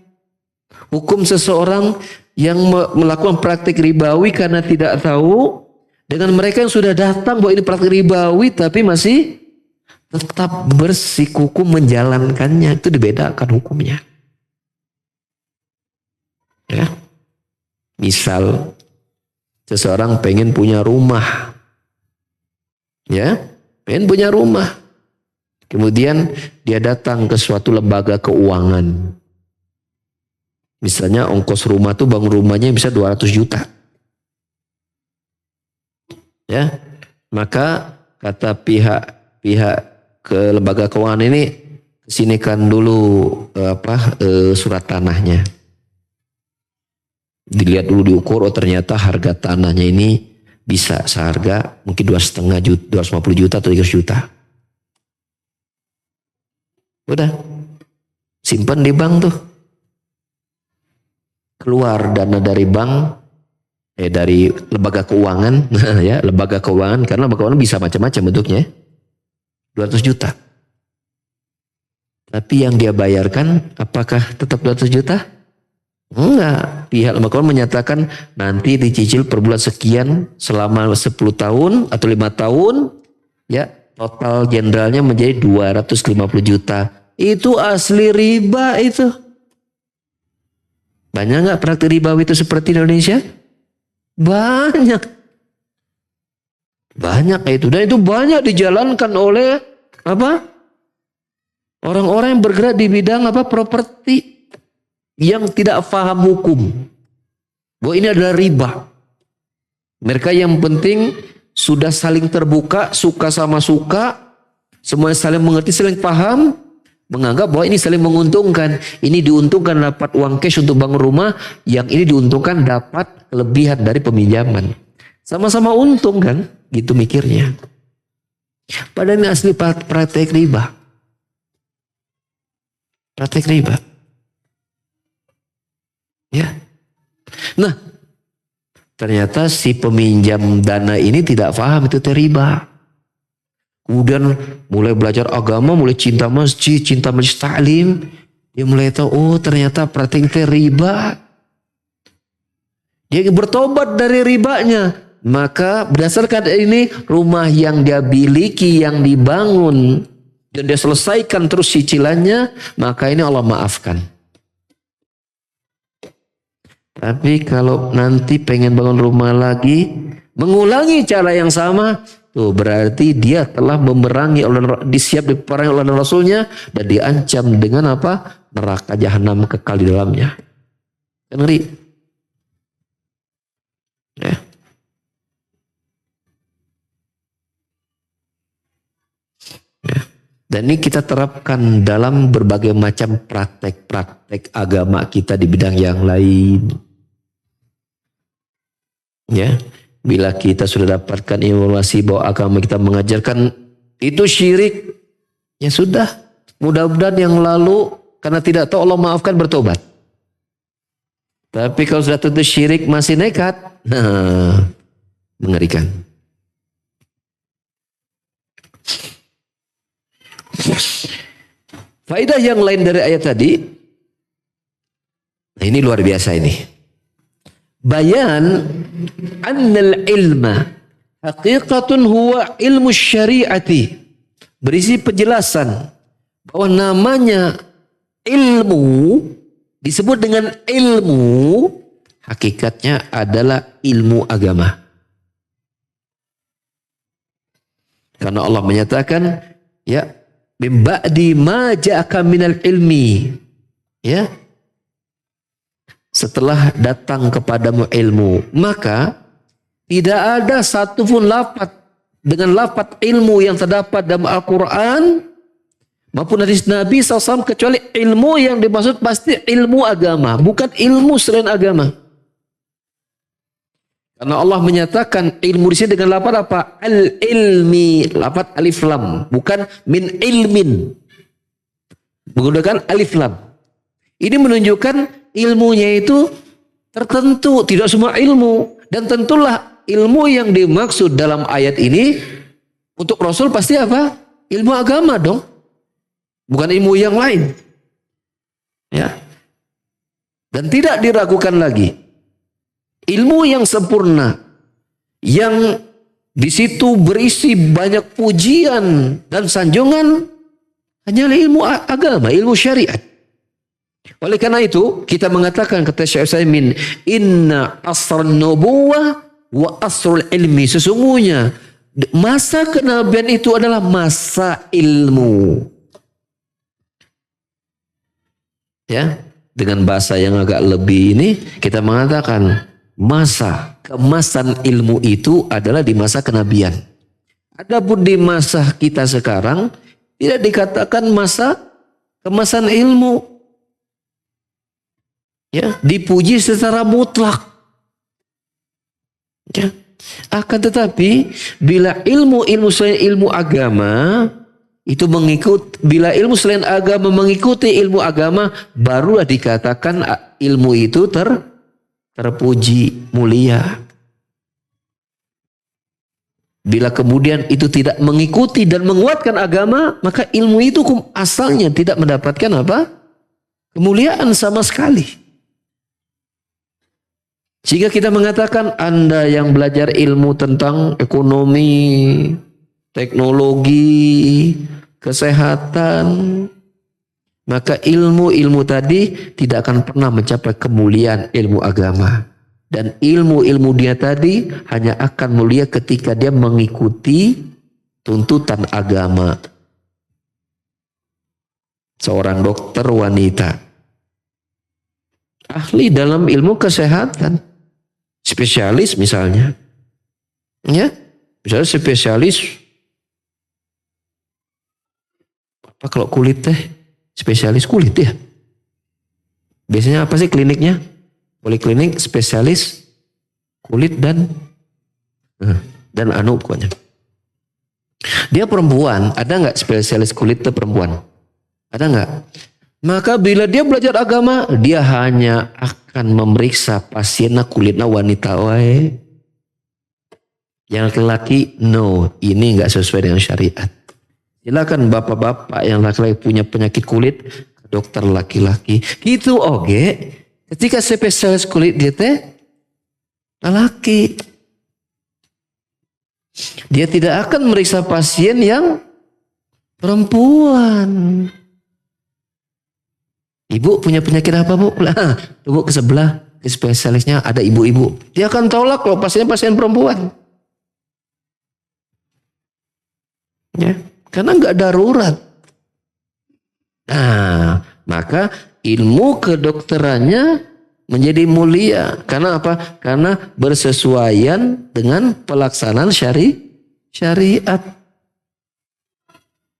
hukum seseorang yang melakukan praktek ribawi karena tidak tahu dengan mereka yang sudah datang bahwa ini praktek ribawi tapi masih tetap bersikukuh menjalankannya. Itu dibedakan hukumnya. Ya. Misal seseorang pengen punya rumah. Ya, pengen punya rumah. Kemudian dia datang ke suatu lembaga keuangan. Misalnya ongkos rumah tuh bangun rumahnya bisa 200 juta. Ya. Maka kata pihak ke lembaga keuangan ini, kesinikan dulu surat tanahnya. Dilihat dulu, diukur, oh ternyata harga tanahnya ini bisa seharga mungkin 2,5 juta, 250 juta atau 300 juta. Udah, simpan di bank tuh. Keluar dana dari bank, dari lembaga keuangan, ya lembaga keuangan, karena lembaga keuangan bisa macam-macam bentuknya. 200 juta. Tapi yang dia bayarkan apakah tetap 200 juta? Enggak. Pihak lembaga keuangan menyatakan nanti dicicil per bulan sekian selama 10 tahun atau 5 tahun, ya total generalnya menjadi 250 juta. Itu asli riba itu. Banyak nggak praktik riba itu seperti di Indonesia? Banyak. Banyak itu. Dan itu banyak dijalankan oleh apa? Orang-orang yang bergerak di bidang apa? Properti. Yang tidak paham hukum. Bahwa ini adalah riba. Mereka yang penting sudah saling terbuka, suka sama suka. Semuanya saling mengerti, saling paham. Menganggap bahwa ini saling menguntungkan. Ini diuntungkan dapat uang cash untuk bangun rumah. Yang ini diuntungkan dapat kelebihan dari peminjaman. Sama-sama untung kan? Gitu mikirnya. Padahal ini asli praktek riba. Praktek riba. Ya. Nah, ternyata si peminjam dana ini tidak paham itu riba. Kemudian mulai belajar agama, mulai cinta masjid, cinta majelis taklim, dia mulai tahu, oh ternyata praktek riba. Dia bertobat dari ribanya. Maka berdasarkan ini rumah yang dia miliki, yang dibangun dan dia selesaikan terus cicilannya, maka ini Allah maafkan. Tapi kalau nanti pengen bangun rumah lagi, mengulangi cara yang sama, tuh berarti dia telah memerangi diperangi oleh Rasulnya dan diancam dengan apa? Neraka jahanam kekal di dalamnya. Kan ngeri. Ya. Ya. Dan ini kita terapkan dalam berbagai macam praktek-praktek agama kita di bidang yang lain. Ya, bila kita sudah dapatkan informasi bahwa agama kita mengajarkan itu syirik, ya sudah. Mudah-mudahan yang lalu karena tidak tahu Allah maafkan, bertobat. Tapi kalau sudah tentu syirik masih nekat, nah, mengerikan. Faedah yang lain dari ayat tadi, nah ini luar biasa ini. Bayan annal ilma haqiqatun huwa ilmu syariati. Berisi penjelasan bahwa namanya ilmu disebut dengan ilmu, hakikatnya adalah ilmu agama. Karena Allah menyatakan, ya, min ba'di ma ja'aka minal ilmi, ya, setelah datang kepadamu ilmu, maka tidak ada satupun lafaz dengan lafaz ilmu yang terdapat dalam Al-Quran maupun hadis Nabi SAW kecuali ilmu yang dimaksud pasti ilmu agama, bukan ilmu selain agama. Karena Allah menyatakan ilmu di sini dengan lafaz apa? Al-ilmi, lafaz alif lam, bukan min ilmin. Menggunakan alif lam. Ini menunjukkan ilmunya itu tertentu, tidak semua ilmu. Dan tentulah ilmu yang dimaksud dalam ayat ini untuk Rasul pasti apa? Ilmu agama dong. Bukan ilmu yang lain. Ya. Dan tidak diragukan lagi. Ilmu yang sempurna, yang di situ berisi banyak pujian dan sanjungan, hanyalah ilmu agama, ilmu syariat. Oleh karena itu, kita mengatakan kata Syekh Utsaimin, inna asrun nubuwah wa asrul ilmi. Sesungguhnya masa kenabian itu adalah masa ilmu. Ya, dengan bahasa yang agak lebih ini kita mengatakan masa kemasan ilmu itu adalah di masa kenabian. Adapun di masa kita sekarang tidak dikatakan masa kemasan ilmu. Ya, dipuji secara mutlak. Ya. Akan tetapi bila ilmu selain ilmu agama itu bila ilmu selain agama mengikuti ilmu agama, barulah dikatakan ilmu itu terpuji, mulia. Bila kemudian itu tidak mengikuti dan menguatkan agama, maka ilmu itu asalnya tidak mendapatkan apa? Kemuliaan sama sekali. Sehingga kita mengatakan Anda yang belajar ilmu tentang ekonomi, teknologi, kesehatan, maka ilmu tadi tidak akan pernah mencapai kemuliaan ilmu agama. Dan ilmu dia tadi hanya akan mulia ketika dia mengikuti tuntutan agama. Seorang dokter wanita, ahli dalam ilmu kesehatan, spesialis misalnya, ya, misalnya spesialis apa kalau kulit teh, spesialis kulit ya. Biasanya apa sih kliniknya? Poliklinik spesialis kulit dan anu pokoknya. Dia perempuan, ada nggak spesialis kulit itu perempuan? Ada nggak? Maka bila dia belajar agama, dia hanya akan memeriksa pasiennya kulitnya wanita wae. Yang laki-laki, no, ini nggak sesuai dengan syariat. Silakan bapak-bapak yang laki-laki punya penyakit kulit ke dokter laki-laki. Gitu oke. Ketika spesialis kulit dia teh laki. Dia tidak akan memeriksa pasien yang perempuan. Ibu punya penyakit apa, Bu? Ibu ke sebelah, ke spesialisnya ada ibu-ibu. Dia akan tolak kalau pasiennya pasien perempuan. Ya, karena nggak darurat. Nah, maka ilmu kedokterannya menjadi mulia. Karena apa? Karena bersesuaian dengan pelaksanaan syariat.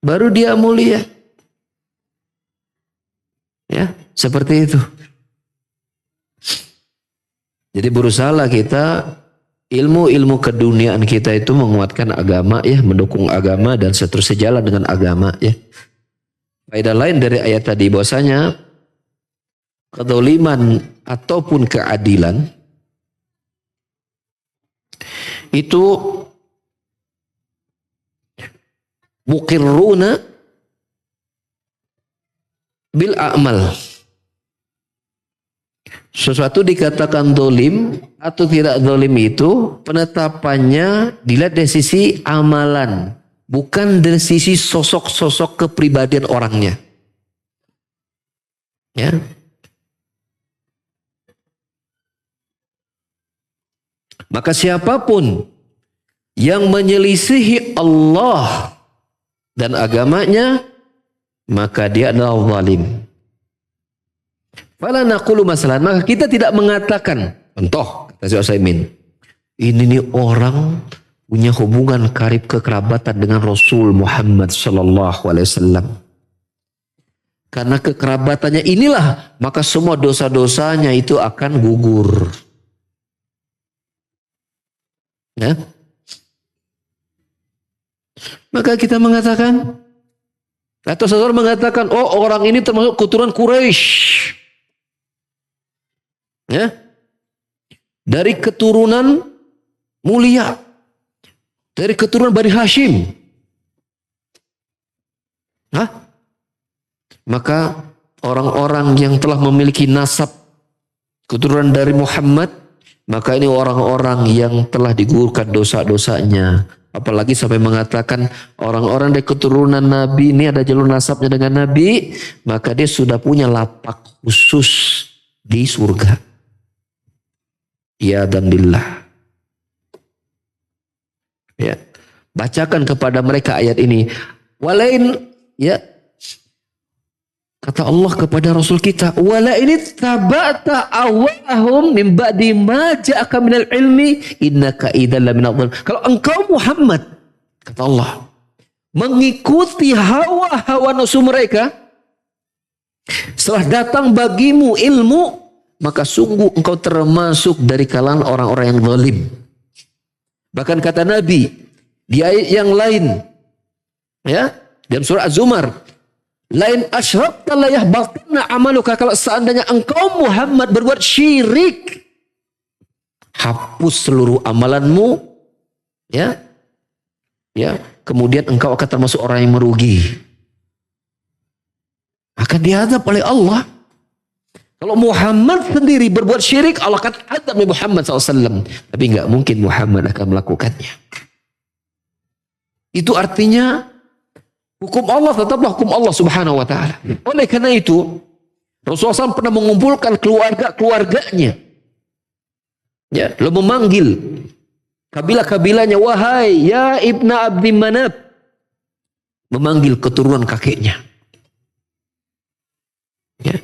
Baru dia mulia. Ya, seperti itu. Jadi berusahalah kita ilmu keduniaan kita itu menguatkan agama ya, mendukung agama dan seterusnya jalan dengan agama ya. Faedah lain dari ayat tadi bahwasanya kedzaliman ataupun keadilan itu muqirruna bil a'mal. Sesuatu dikatakan dolim atau tidak dolim itu penetapannya dilihat dari sisi amalan, bukan dari sisi sosok-sosok kepribadian orangnya. Ya. Maka siapapun yang menyelisihi Allah dan agamanya, maka dia adalah zalim. Fala naqulu masalan, maka kita tidak mengatakan, contoh kata Syekh Utsaimin, ini nih orang punya hubungan karib kekerabatan dengan Rasul Muhammad sallallahu alaihi wasallam. Karena kekerabatannya inilah, maka semua dosa-dosanya itu akan gugur. Ya. Maka kita mengatakan, atau seseorang mengatakan, oh orang ini termasuk keturunan Quraisy. Ya. Dari keturunan mulia. Dari keturunan Bani Hashim. Hah? Maka orang-orang yang telah memiliki nasab keturunan dari Muhammad, maka ini orang-orang yang telah digugurkan dosa-dosanya. Apalagi sampai mengatakan orang-orang dari keturunan Nabi ini ada jalur nasabnya dengan Nabi, maka dia sudah punya lapak khusus di surga. Ya dan billah. Ya. Bacakan kepada mereka ayat ini. Walain, ya, kata Allah kepada Rasul kita, wala ini tabata awahum min ba'di ma ja'aka minal ilmi innaka idzal laminadh dhalim. Kalau engkau Muhammad, kata Allah, mengikuti hawa-hawa nafsu mereka setelah datang bagimu ilmu, maka sungguh engkau termasuk dari kalangan orang-orang yang zalim. Bahkan kata Nabi di ayat yang lain, ya, dalam surah Az-Zumar, lain asyrakta la yahbatanna amaluka, kalau seandainya engkau Muhammad berbuat syirik, hapus seluruh amalanmu, ya. Ya, kemudian engkau akan termasuk orang yang merugi. Akan dihadap oleh Allah. Kalau Muhammad sendiri berbuat syirik, Allah akan adab Muhammad SAW. Tapi enggak mungkin Muhammad akan melakukannya. Itu artinya hukum Allah tetaplah hukum Allah subhanahu wa ta'ala. Oleh karena itu, Rasulullah SAW pernah mengumpulkan keluarga-keluarganya. Ya, lalu memanggil kabilah-kabilahnya, wahai ya Ibna Abdi Manaf. Memanggil keturunan kakeknya. Ya.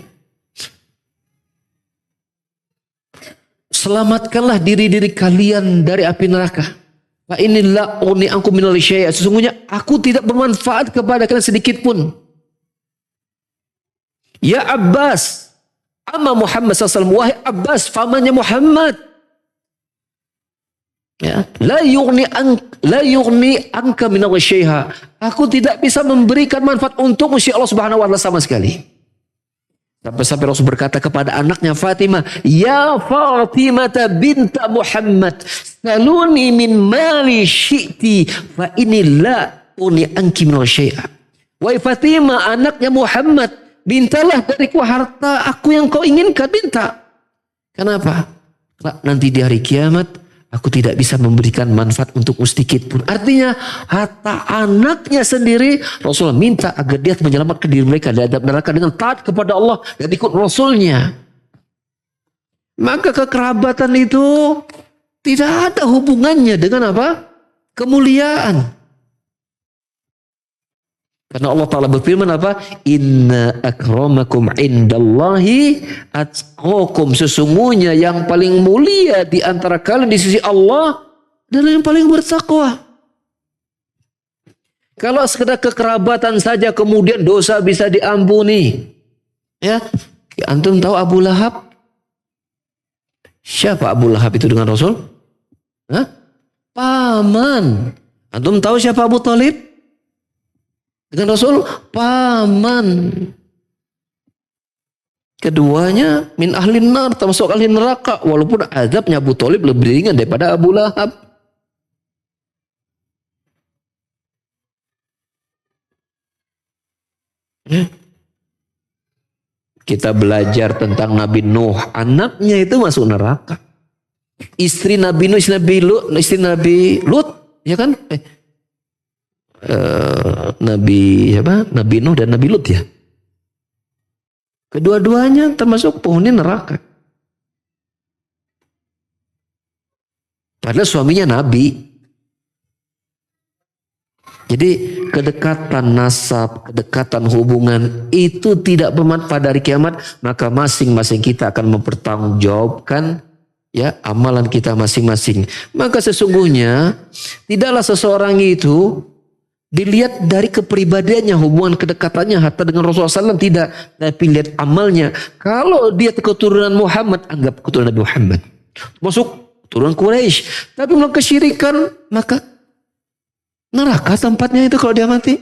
Selamatkanlah diri-diri kalian dari api neraka. Fa inilah uni angkum minal syai'a. Sesungguhnya aku tidak bermanfaat kepada kalian sedikit pun. Ya Abbas, amma Muhammad SAW, wahai Abbas, famannya Muhammad. Ya, la yughni anka minal syai'a. Aku tidak bisa memberikan manfaat untukmu si Allah Subhanahu wa taala sama sekali. Sampai Rasul berkata kepada anaknya Fatimah, ya Fatimah binta Muhammad, saluni min mali syi'ti fa inilah uni anki minal syai'a. Wahai Fatimah, anaknya Muhammad, mintalah dariku harta aku yang kau inginkan, minta. Kenapa? Nanti di hari kiamat aku tidak bisa memberikan manfaat untukmu sedikit pun. Artinya harta anaknya sendiri Rasulullah minta agar dia menyelamatkan diri mereka dari adab neraka dengan taat kepada Allah dan ikut Rasulnya. Maka kekerabatan itu tidak ada hubungannya dengan apa? Kemuliaan. Karena Allah Ta'ala berfirman apa? Inna akramakum indallahi atqakum. Sesungguhnya yang paling mulia di antara kalian di sisi Allah adalah yang paling bertakwa. Kalau sekedar kekerabatan saja kemudian dosa bisa diampuni. Ya, antum tahu Abu Lahab? Siapa Abu Lahab itu dengan Rasul? Hah? Paman. Antum tahu siapa Abu Thalib? Dengan Rasul, paman. Keduanya min ahlin nar, termasuk ahli neraka. Walaupun azabnya Abu Thalib lebih ringan daripada Abu Lahab. Kita belajar tentang Nabi Nuh. Anaknya itu masuk neraka. Istri Nabi Nuh, istri Nabi Lut, ya kan? Nabi Nuh dan Nabi Lut ya. Kedua-duanya termasuk penghuni neraka. Padahal suaminya Nabi. Jadi kedekatan nasab, kedekatan hubungan itu tidak bermanfaat dari kiamat, maka masing-masing kita akan mempertanggungjawabkan ya amalan kita masing-masing. Maka sesungguhnya tidaklah seseorang itu dilihat dari kepribadiannya, hubungan kedekatannya hatta dengan Rasulullah SAW tidak, tapi lihat amalnya. Kalau dia keturunan Muhammad, anggap keturunan Nabi Muhammad, masuk keturunan Quraisy, tapi melakukan kesyirikan, maka neraka tempatnya itu kalau dia mati.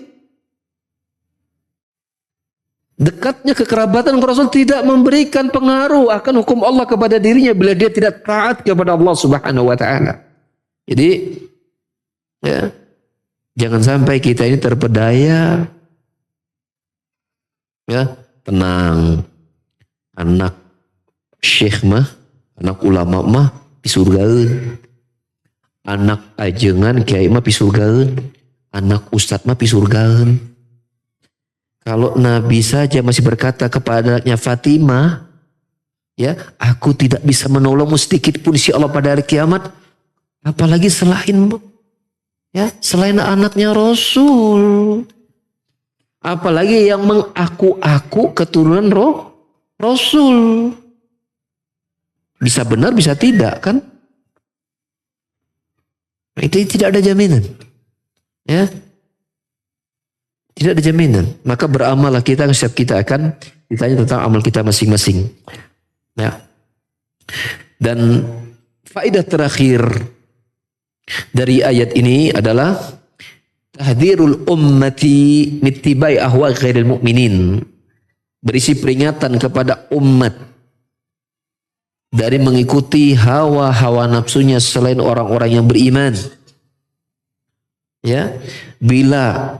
Dekatnya kekerabatan ke Rasul tidak memberikan pengaruh akan hukum Allah kepada dirinya bila dia tidak taat kepada Allah Subhanahu wa taala. Jadi ya, jangan sampai kita ini terpedaya. Ya, tenang. Anak syekh mah, anak ulama mah pisurgaeun. Anak ajengan kiai mah pisurgaeun, anak ustad mah pisurgaeun. Kalau Nabi saja masih berkata kepadanya Fatimah, ya, aku tidak bisa menolongmu sedikit pun si Allah pada hari kiamat, apalagi selainmu, ya, selain anaknya Rasul, apalagi yang mengaku-aku keturunan Rasul. Bisa benar, bisa tidak, kan? Itu tidak ada jaminan. Ya. Tidak ada jaminan. Maka beramallah kita, setiap kita akan ditanya tentang amal kita masing-masing. Ya. Dan faedah terakhir dari ayat ini adalah tahdhirul ummati mittibai ahwa ghairil mu'minin. Berisi peringatan kepada umat dari mengikuti hawa-hawa nafsunya selain orang-orang yang beriman. Ya, bila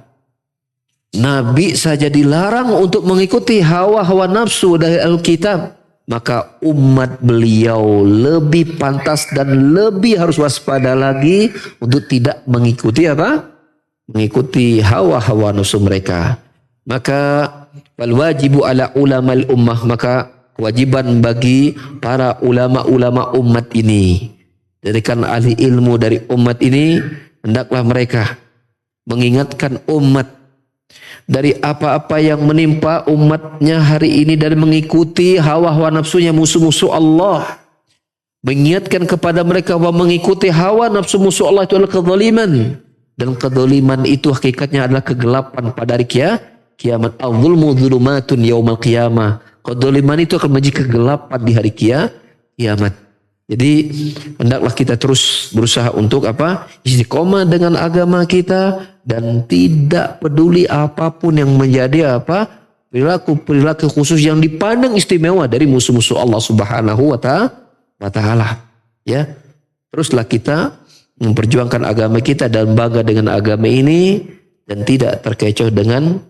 Nabi saja dilarang untuk mengikuti hawa-hawa nafsu dari Alkitab, maka umat beliau lebih pantas dan lebih harus waspada lagi untuk tidak mengikuti apa? Mengikuti hawa-hawa nafsu mereka. Maka wal wajibu ala ulamal ummah, maka kewajiban bagi para ulama-ulama umat ini, dari kan ahli ilmu dari umat ini, hendaklah mereka mengingatkan umat dari apa-apa yang menimpa umatnya hari ini dari mengikuti hawa-hawa nafsunya musuh-musuh Allah. Mengingatkan kepada mereka bahwa mengikuti hawa nafsu musuh Allah itu adalah kezaliman, dan kezaliman itu hakikatnya adalah kegelapan pada hari kiamat. Al-zulmu dzulumatun yaumal qiyamah. Kezaliman itu akan menjadi kegelapan di hari kiamat. Jadi hendaklah kita terus berusaha untuk apa? Istiqomah dengan agama kita dan tidak peduli apapun yang menjadi apa? Perilaku khusus yang dipandang istimewa dari musuh-musuh Allah Subhanahu wa taala. Ya. Teruslah kita memperjuangkan agama kita dan bangga dengan agama ini dan tidak terkecoh dengan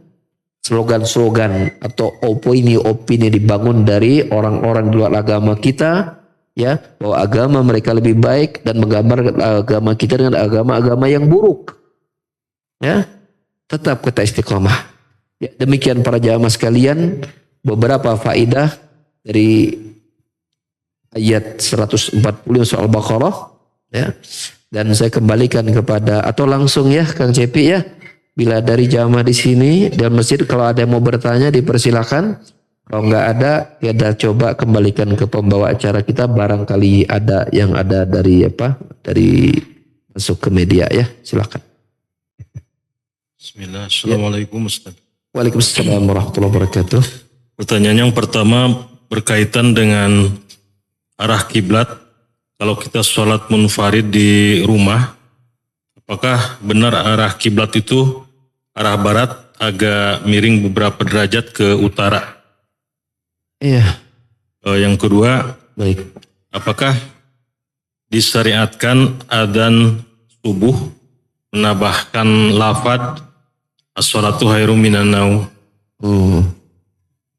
slogan-slogan atau opini-opini dibangun dari orang-orang di luar agama kita, ya, bahwa agama mereka lebih baik dan menggambarkan agama kita dengan agama-agama yang buruk. Ya, tetap kita istiqomah. Ya, demikian para jamaah sekalian, beberapa faedah dari ayat 140 soal Baqarah, ya. Dan saya kembalikan kepada, atau langsung ya Kang Cepi ya. Bila dari jamaah di sini dan masjid, kalau ada yang mau bertanya dipersilakan. Kalau nggak ada, kita coba kembalikan ke pembawa acara kita. Barangkali ada yang ada dari apa? Dari masuk ke media ya. Silakan. Bismillah. Assalamualaikum Ustaz. Waalaikumsalam warahmatullahi wabarakatuh. Pertanyaan yang pertama berkaitan dengan arah kiblat. Kalau kita sholat munfarid di rumah, apakah benar arah kiblat itu arah barat agak miring beberapa derajat ke utara? Iya. Yang kedua, Baik. apakah disyariatkan adzan subuh menambahkan lafaz as-sholatu khairum minan naum?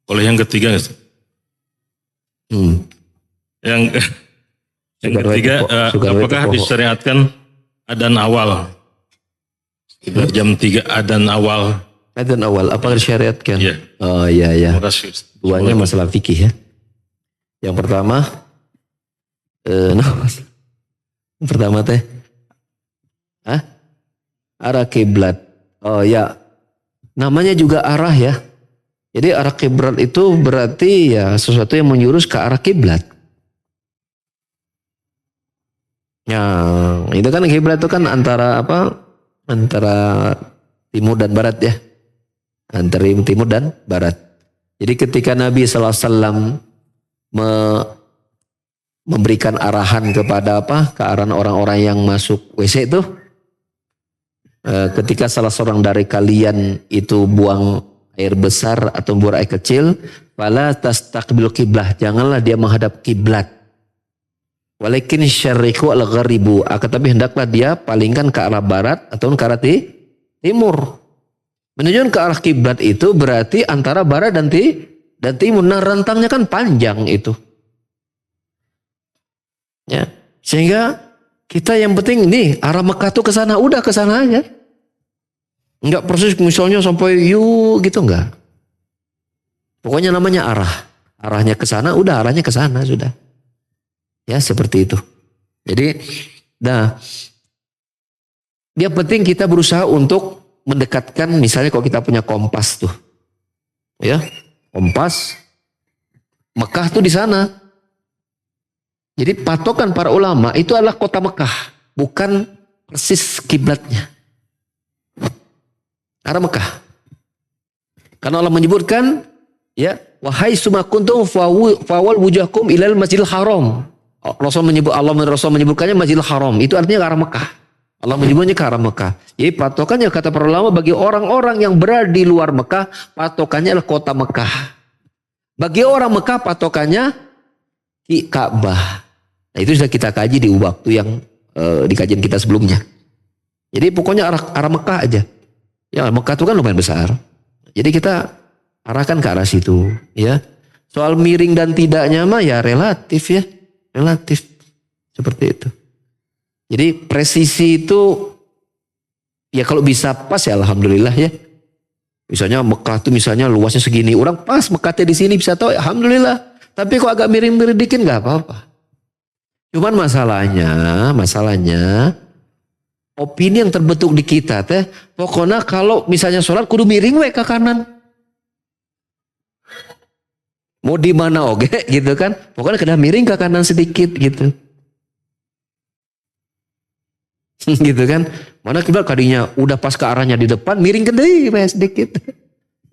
Oleh yang ketiga, yang ketiga, apakah disyariatkan adzan awal? Sekitar jam 3 adzan awal. Adzan awal, apa disyariatkan? Iya. Oh iya ya. Terima kasih. Duanya masalah fikih ya. Yang pertama, Pertama teh, Hah? Arah kiblat. Oh ya, namanya juga arah ya. Jadi arah kiblat itu berarti ya sesuatu yang menjurus ke arah kiblat. Ya, itu kan kiblat itu kan antara apa? Antara timur dan barat ya. Antara timur dan barat. Jadi ketika Nabi SAW memberikan arahan kepada apa? Ke arah orang-orang yang masuk WC itu. Ketika salah seorang dari kalian itu buang air besar atau buang air kecil, fala tastaqbil qiblah, janganlah dia menghadap kiblat. Walakin syarriqu al-gharibu, akan tapi hendaklah dia palingkan ke arah barat atau ke arah timur. Menunjukkan ke arah kiblat itu berarti antara barat dan timur. Nah, rentangnya kan panjang itu. Ya, sehingga kita yang penting nih arah Mekah tuh ke sana, udah ke sana aja. Enggak persis misalnya sampai gitu enggak. Pokoknya namanya arah. Arahnya ke sana, udah arahnya ke sana sudah. Ya, seperti itu. Jadi, nah, yang penting kita berusaha untuk mendekatkan, misalnya kalau kita punya kompas tuh. Ya, kompas Mekah tuh di sana. Jadi patokan para ulama itu adalah kota Mekah, bukan persis kiblatnya. Arah Mekah. Karena Allah menyebutkan, ya, wahai sumakuntum fawal wujakum ilal masjidil haram. Allah menyebutkannya masjidil haram. Itu artinya ke arah Mekah. Allah menyebutnya ke arah Mekah. Jadi patokannya kata para ulama bagi orang-orang yang berada di luar Mekah, patokannya adalah kota Mekah. Bagi orang Mekah patokannya Ka'bah. Nah, itu sudah kita kaji di waktu yang di kajian kita sebelumnya. Jadi pokoknya arah Mekah aja. Ya, Mekah itu kan lumayan besar. Jadi kita arahkan ke arah situ, ya. Soal miring dan tidaknya mah ya relatif ya. Relatif. Seperti itu. Jadi presisi itu ya kalau bisa pas ya alhamdulillah ya. Misalnya Mekah tuh misalnya luasnya segini, orang pas Mekahnya di sini bisa tahu ya, alhamdulillah. Tapi kok agak miring-miring dikit nggak apa-apa. Cuman masalahnya opini yang terbentuk di kita teh pokoknya kalau misalnya sholat kudu miring we ke kanan. Mau di mana oke gitu kan. Pokoknya kena miring ke kanan sedikit gitu. Gitu kan. Mana kiblat kadinya udah pas ke arahnya di depan miring ke deui sedikit.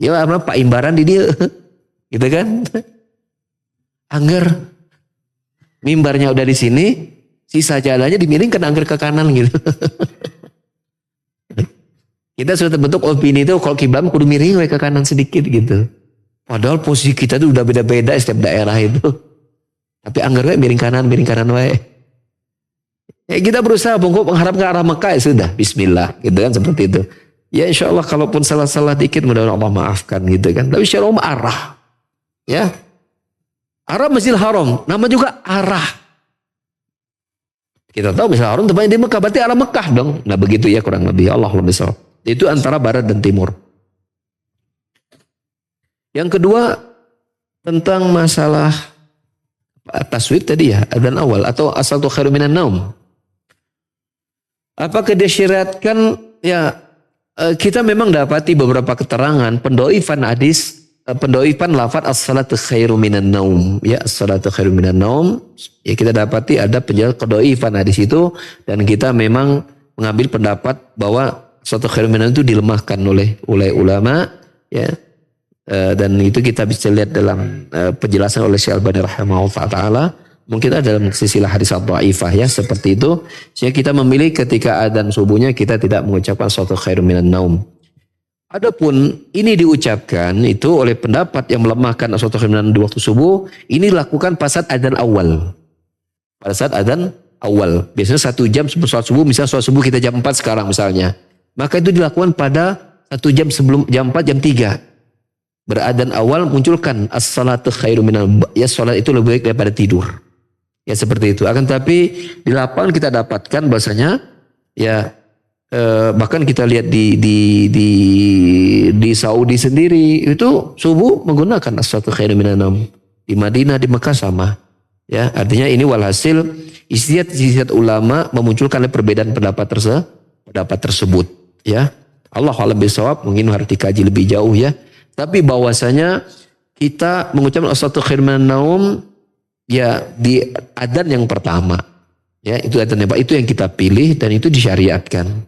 Ya apa Pak Imbaran di dia. Gitu kan. Angger mimbarnya udah di sini, sisa jalannya dimiringkan angger ke kanan gitu. Kita sudah terbentuk opini itu kalau kiblat kudu miring we ke kanan sedikit gitu. Padahal posisi kita tuh udah beda-beda setiap daerah itu. Tapi angger we miring kanan we. Ya kita berusaha mengharap ke arah Mekah ya sudah, bismillah gitu kan seperti itu. Ya insya Allah kalaupun salah-salah dikit mudah-mudahan Allah maafkan gitu kan. Tapi insya Allah arah. Ya. Arah Masjidil Haram, nama juga arah. Kita tahu Masjidil Haram tempatnya di Mekah, berarti arah Mekah dong. Nah begitu ya kurang lebih, Allah lebih tahu. Itu antara barat dan timur. Yang kedua tentang masalah taswib tadi ya, adzan awal atau as-salatu khairum minan naum. Apakah disyariatkan? Ya kita memang dapati beberapa keterangan pendoifan hadis. Pendoifan lafaz as-salatu khairu minan naum, ya as-salatu khairu minan naum, ya kita dapati ada penjelasan pendoifan hadis itu dan kita memang mengambil pendapat bahwa as-salatu khairu minan naum itu dilemahkan oleh ulama, ya. Dan itu kita bisa lihat dalam penjelasan oleh Syekh Al-Albani rahimahullah taala, mungkin ada dalam silsilah hadis dhaifah ya seperti itu, sehingga kita memilih ketika adzan subuhnya kita tidak mengucapkan as-salatu khairu minan naum. Adapun ini diucapkan itu oleh pendapat yang melemahkan as-salatu khairum minan naum di waktu subuh, ini dilakukan pada saat adzan awal. Pada saat adzan awal. Biasanya 1 jam sebelum sholat subuh, misalnya sholat subuh kita jam 4 sekarang misalnya. Maka itu dilakukan pada 1 jam sebelum jam 4, jam 3. Beradzan awal munculkan as-salatu khairum minan naum. Ya sholat itu lebih baik daripada tidur. Ya seperti itu. Akan tapi di lapangan kita dapatkan bahasanya ya bahkan kita lihat di Saudi sendiri itu subuh menggunakan as-salatu khairum minan naum. Di Madinah, di Mekah sama. Ya, artinya ini walhasil ijtihad ulama memunculkan perbedaan pendapat tersebut ya. Allah alam bisawab, mungkin harus dikaji lebih jauh ya. Tapi bahwasanya kita mengucapkan as-salatu khairun minan naum ya di adzan yang pertama. Ya, itu adzan yang itu yang kita pilih dan itu disyariatkan.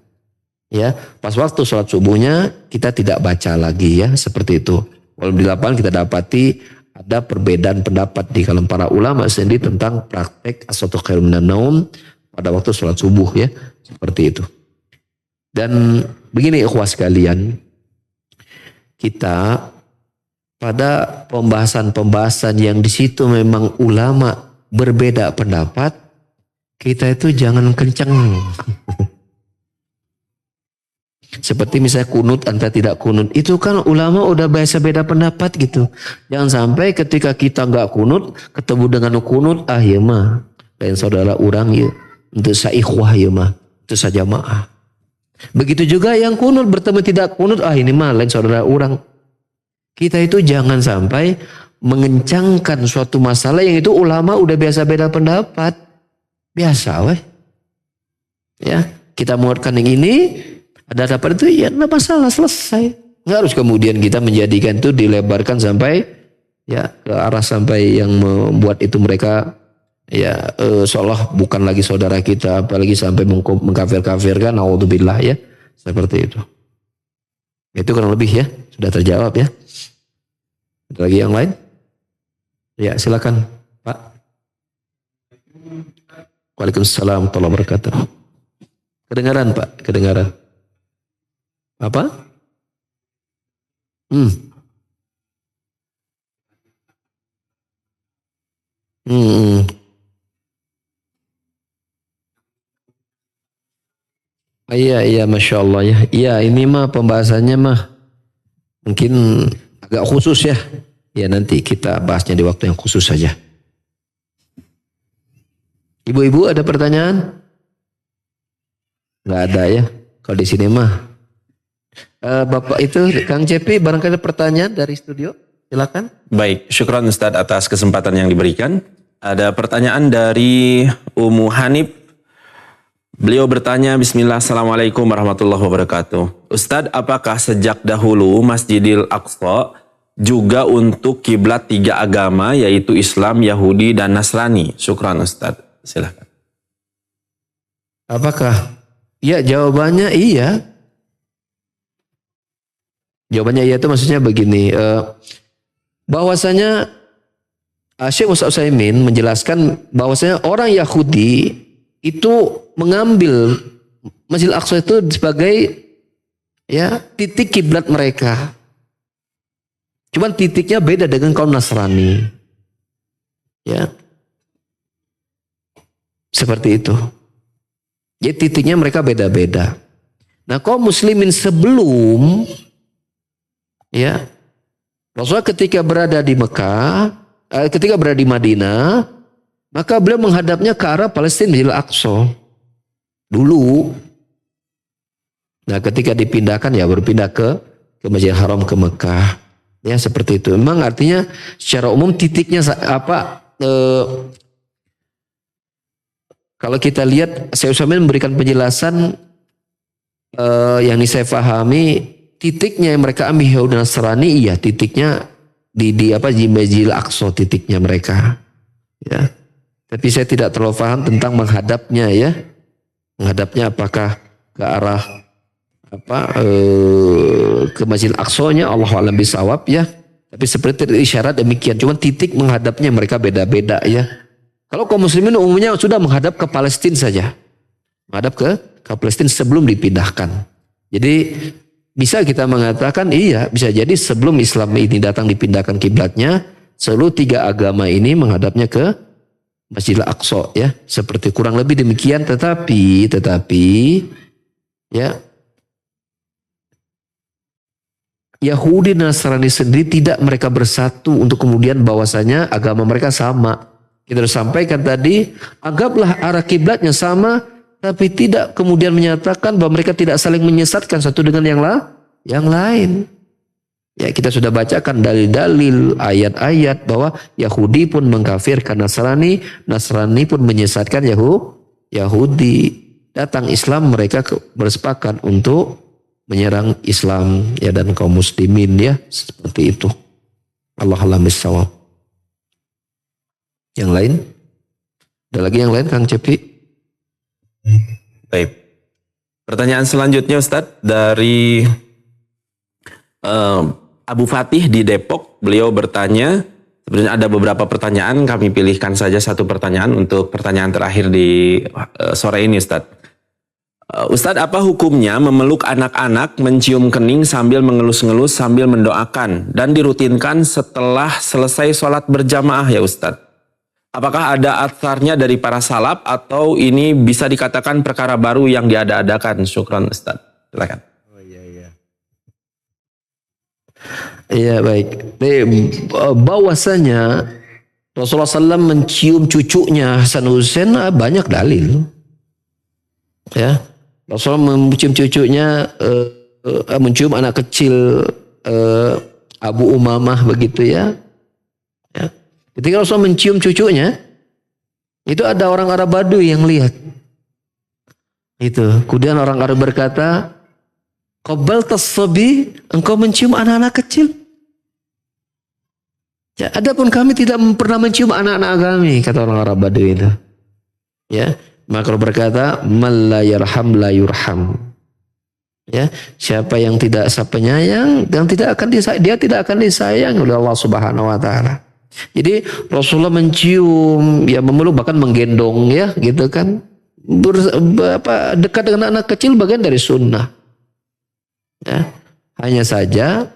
Ya, pas waktu sholat subuhnya kita tidak baca lagi ya, seperti itu. Walaupun di lapangan kita dapati ada perbedaan pendapat di kalangan para ulama sendiri tentang praktek as-salatu khairun minan naum pada waktu sholat subuh ya, seperti itu. Dan begini ikhwah sekalian, kita pada pembahasan-pembahasan yang di situ memang ulama berbeda pendapat, kita itu jangan kencang. Seperti misalnya kunut antara tidak kunut, itu kan ulama udah biasa beda pendapat gitu. Jangan sampai ketika kita nggak kunut, ketemu dengan kunut, ya mah, lain saudara orang ya, untuk saikhwah ya mah, itu saja jamaah. Begitu juga yang kunut bertemu tidak kunut, ini mah lain saudara orang. Kita itu jangan sampai mengencangkan suatu masalah yang itu ulama udah biasa beda pendapat. Biasa weh. Ya, kita menguatkan yang ini, ada dapat itu ya enggak masalah, selesai. Enggak harus kemudian kita menjadikan itu dilebarkan sampai ya ke arah sampai yang membuat itu mereka ya seolah bukan lagi saudara kita, apalagi sampai mengkafir-kafirkan, naudzubillah ya, seperti itu. Itu kurang lebih ya, sudah terjawab ya. Ada lagi yang lain? Ya, silakan Pak. Waalaikumsalam warahmatullahi wabarakatuh. Kedengaran Pak, kedengaran. Apa? Iya, Masya Allah ya. Iya, ini mah pembahasannya mah mungkin agak khusus ya. Ya nanti kita bahasnya di waktu yang khusus saja. Ibu-ibu ada pertanyaan? Nggak ada ya. Kalau di sini mah. Bapak itu, Kang Cepi, barangkali ada pertanyaan dari studio? Silakan. Baik, syukran Ustadz atas kesempatan yang diberikan. Ada pertanyaan dari Ummu Hanif. Beliau bertanya, Bismillah, Assalamualaikum warahmatullahi wabarakatuh. Ustadz, apakah sejak dahulu Masjidil Aqsa juga untuk kiblat 3 agama, yaitu Islam, Yahudi, dan Nasrani? Syukran Ustadz. Silahkan. Apakah? Ya, jawabannya iya. Jawabannya iya itu maksudnya begini. Bahwasanya Syekh Muhammad Utsaimin menjelaskan bahwasanya orang Yahudi itu mengambil Masjidil Aqsa itu sebagai ya titik kiblat mereka. Cuman titiknya beda dengan kaum Nasrani. Ya. Seperti itu. Jadi titiknya mereka beda-beda. Nah, kaum muslimin sebelum ya Rasulullah ketika berada di Mekah, ketika berada di Madinah, maka beliau menghadapnya ke arah Palestina, Masjidil Aqsa. Dulu. Nah, ketika dipindahkan ya berpindah ke Masjidil Haram ke Mekah. Ya, seperti itu. Memang artinya secara umum titiknya apa kalau kita lihat Syekh Utsaimin memberikan penjelasan yang saya pahami, titiknya yang mereka ambil Yahudi dan Nasrani, iya titiknya di Masjidil Aqsa, titiknya mereka. Ya. Tapi saya tidak terlalu paham tentang menghadapnya ya. Menghadapnya apakah ke arah ke Masjidil Aqsa-nya, Allah a'lam bishawab ya. Tapi seperti isyarat demikian. Cuma titik menghadapnya mereka beda-beda ya. Kalau kaum muslimin umumnya sudah menghadap ke Palestina saja. Menghadap ke Palestina sebelum dipindahkan. Jadi bisa kita mengatakan iya, bisa jadi sebelum Islam ini datang dipindahkan kiblatnya, seluruh 3 agama ini menghadapnya ke Masjidil Aqsa ya. Seperti kurang lebih demikian, tetapi ya Yahudi dan Nasrani sendiri tidak mereka bersatu untuk kemudian bahwasanya agama mereka sama. Kita sudah sampaikan tadi, anggaplah arah kiblatnya sama, tapi tidak kemudian menyatakan bahwa mereka tidak saling menyesatkan satu dengan yang lain. Ya, kita sudah bacakan dalil-dalil ayat-ayat bahwa Yahudi pun mengkafirkan Nasrani, Nasrani pun menyesatkan Yahudi. Datang Islam, mereka bersepakat untuk menyerang Islam ya dan kaum muslimin ya, seperti itu. Allah a'lam bishawab. Yang lain? Ada lagi yang lain Kang Cepi? Baik. Pertanyaan selanjutnya Ustadz dari Abu Fatih di Depok. Beliau bertanya, sebenarnya ada beberapa pertanyaan, kami pilihkan saja satu pertanyaan untuk pertanyaan terakhir di sore ini Ustadz. Ustadz, apa hukumnya memeluk anak-anak, mencium kening sambil mengelus-ngelus sambil mendoakan dan dirutinkan setelah selesai sholat berjamaah ya Ustadz? Apakah ada atsarnya dari para salaf atau ini bisa dikatakan perkara baru yang diada-adakan? Syukran Ustadz. Silakan. Iya baik. Bahwasanya Rasulullah SAW mencium cucunya Hasan Husain banyak dalil. Ya, Rasulullah mencium cucunya, mencium anak kecil Abu Umamah begitu ya. Ya. Ketika Rasulullah mencium cucunya, itu ada orang Arab Baduy yang lihat. Itu. Kemudian orang Arab berkata, Qabbal tassabi, engkau mencium anak-anak kecil. Ya, adapun kami tidak pernah mencium anak-anak kami, kata orang Arab Baduy itu. Ya, maka berkata, "Man la yarham la yurham." Ya, siapa yang tidak penyayang dan tidak akan dia tidak akan disayang oleh Allah Subhanahu wa taala. Jadi Rasulullah mencium, ya memeluk bahkan menggendong ya, gitu kan. Dekat dengan anak kecil bagian dari sunnah. Ya, hanya saja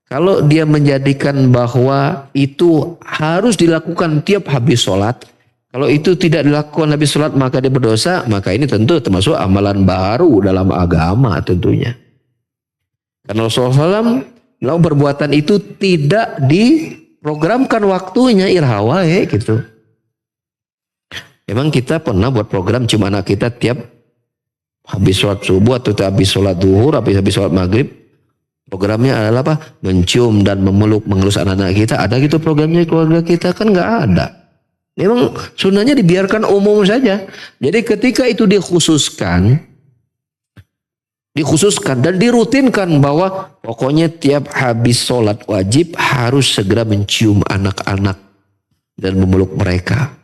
kalau dia menjadikan bahwa itu harus dilakukan tiap habis sholat, kalau itu tidak dilakukan habis sholat maka dia berdosa, maka ini tentu termasuk amalan baru dalam agama tentunya. Karena Rasulullah SAW dalam perbuatan itu tidak diprogramkan waktunya irhawa ya gitu. Memang kita pernah buat program cuma anak kita tiap habis sholat subuh atau habis sholat duhur, habis sholat maghrib. Programnya adalah apa? Mencium dan memeluk, mengelus anak-anak kita. Ada gitu programnya keluarga kita? Kan nggak ada. Memang sunnahnya dibiarkan umum saja. Jadi ketika itu dikhususkan dan dirutinkan bahwa pokoknya tiap habis sholat wajib harus segera mencium anak-anak dan memeluk mereka.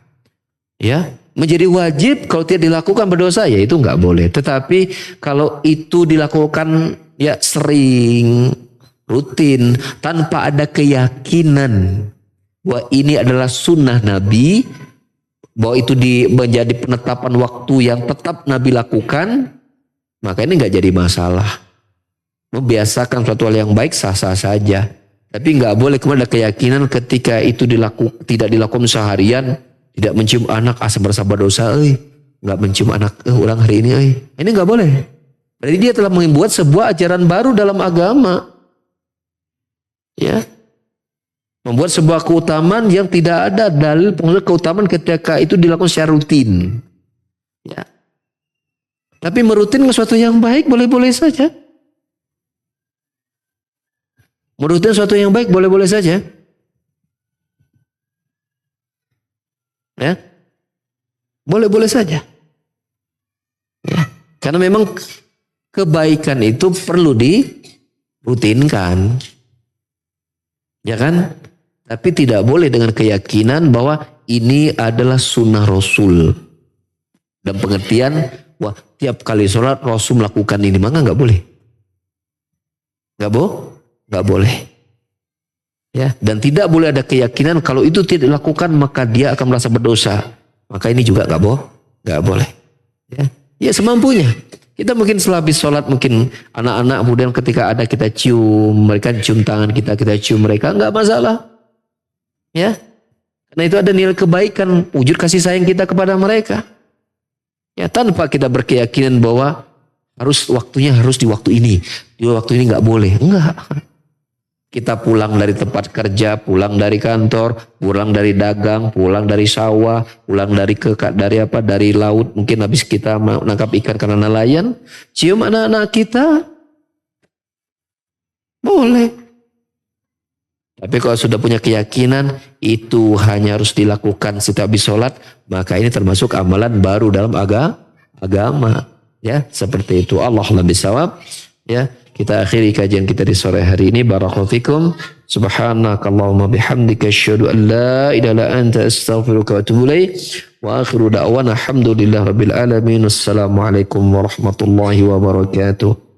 Ya, menjadi wajib, kalau tidak dilakukan berdosa, ya itu nggak boleh. Tetapi kalau itu dilakukan ya sering, rutin, tanpa ada keyakinan bahwa ini adalah sunnah Nabi, bahwa itu menjadi penetapan waktu yang tetap Nabi lakukan, maka ini nggak jadi masalah. Membiasakan suatu hal yang baik sah-sah saja. Tapi nggak boleh kemudian ada keyakinan ketika itu tidak dilakukan seharian, tidak mencium anak asa bersabar dosa, nggak mencium anak orang hari ini, ini nggak boleh. Berarti dia telah membuat sebuah ajaran baru dalam agama, ya, membuat sebuah keutamaan yang tidak ada dalil pengusul keutamaan ketika itu dilakukan secara rutin, ya. Tapi merutinkan sesuatu yang baik boleh-boleh saja. Merutinkan sesuatu yang baik boleh-boleh saja. Ya, boleh-boleh saja. Ya, karena memang kebaikan itu perlu dirutinkan, ya kan? Tapi tidak boleh dengan keyakinan bahwa ini adalah sunnah Rasul. Dan pengertian, wah tiap kali sholat Rasul melakukan ini, maka nggak boleh. Nggak boleh. Ya, dan tidak boleh ada keyakinan kalau itu tidak dilakukan maka dia akan merasa berdosa. Maka ini juga nggak boleh. Ya semampunya. Kita mungkin setelah habis sholat mungkin anak-anak kemudian ketika ada kita cium, mereka cium tangan kita cium mereka, nggak masalah. Ya, karena itu ada nilai kebaikan, wujud kasih sayang kita kepada mereka. Ya, tanpa kita berkeyakinan bahwa waktunya harus di waktu ini, di waktu ini nggak boleh, enggak. Kita pulang dari tempat kerja, pulang dari kantor, pulang dari dagang, pulang dari sawah, pulang dari laut, mungkin habis kita menangkap ikan karena nelayan, cium anak-anak kita, boleh. Tapi kalau sudah punya keyakinan itu hanya harus dilakukan setiap habis sholat, maka ini termasuk amalan baru dalam agama. Ya, seperti itu. Allah lebih sawab. Ya, kita akhiri kajian kita di sore hari ini. Barakallahu fikum. Subhanakallahumma bihamdika asyhadu an la ilaha illa anta astaghfiruka wa atubu ilaik. Wa akhiru da'wana alhamdulillahi rabbil alamin. Assalamualaikum warahmatullahi wabarakatuh.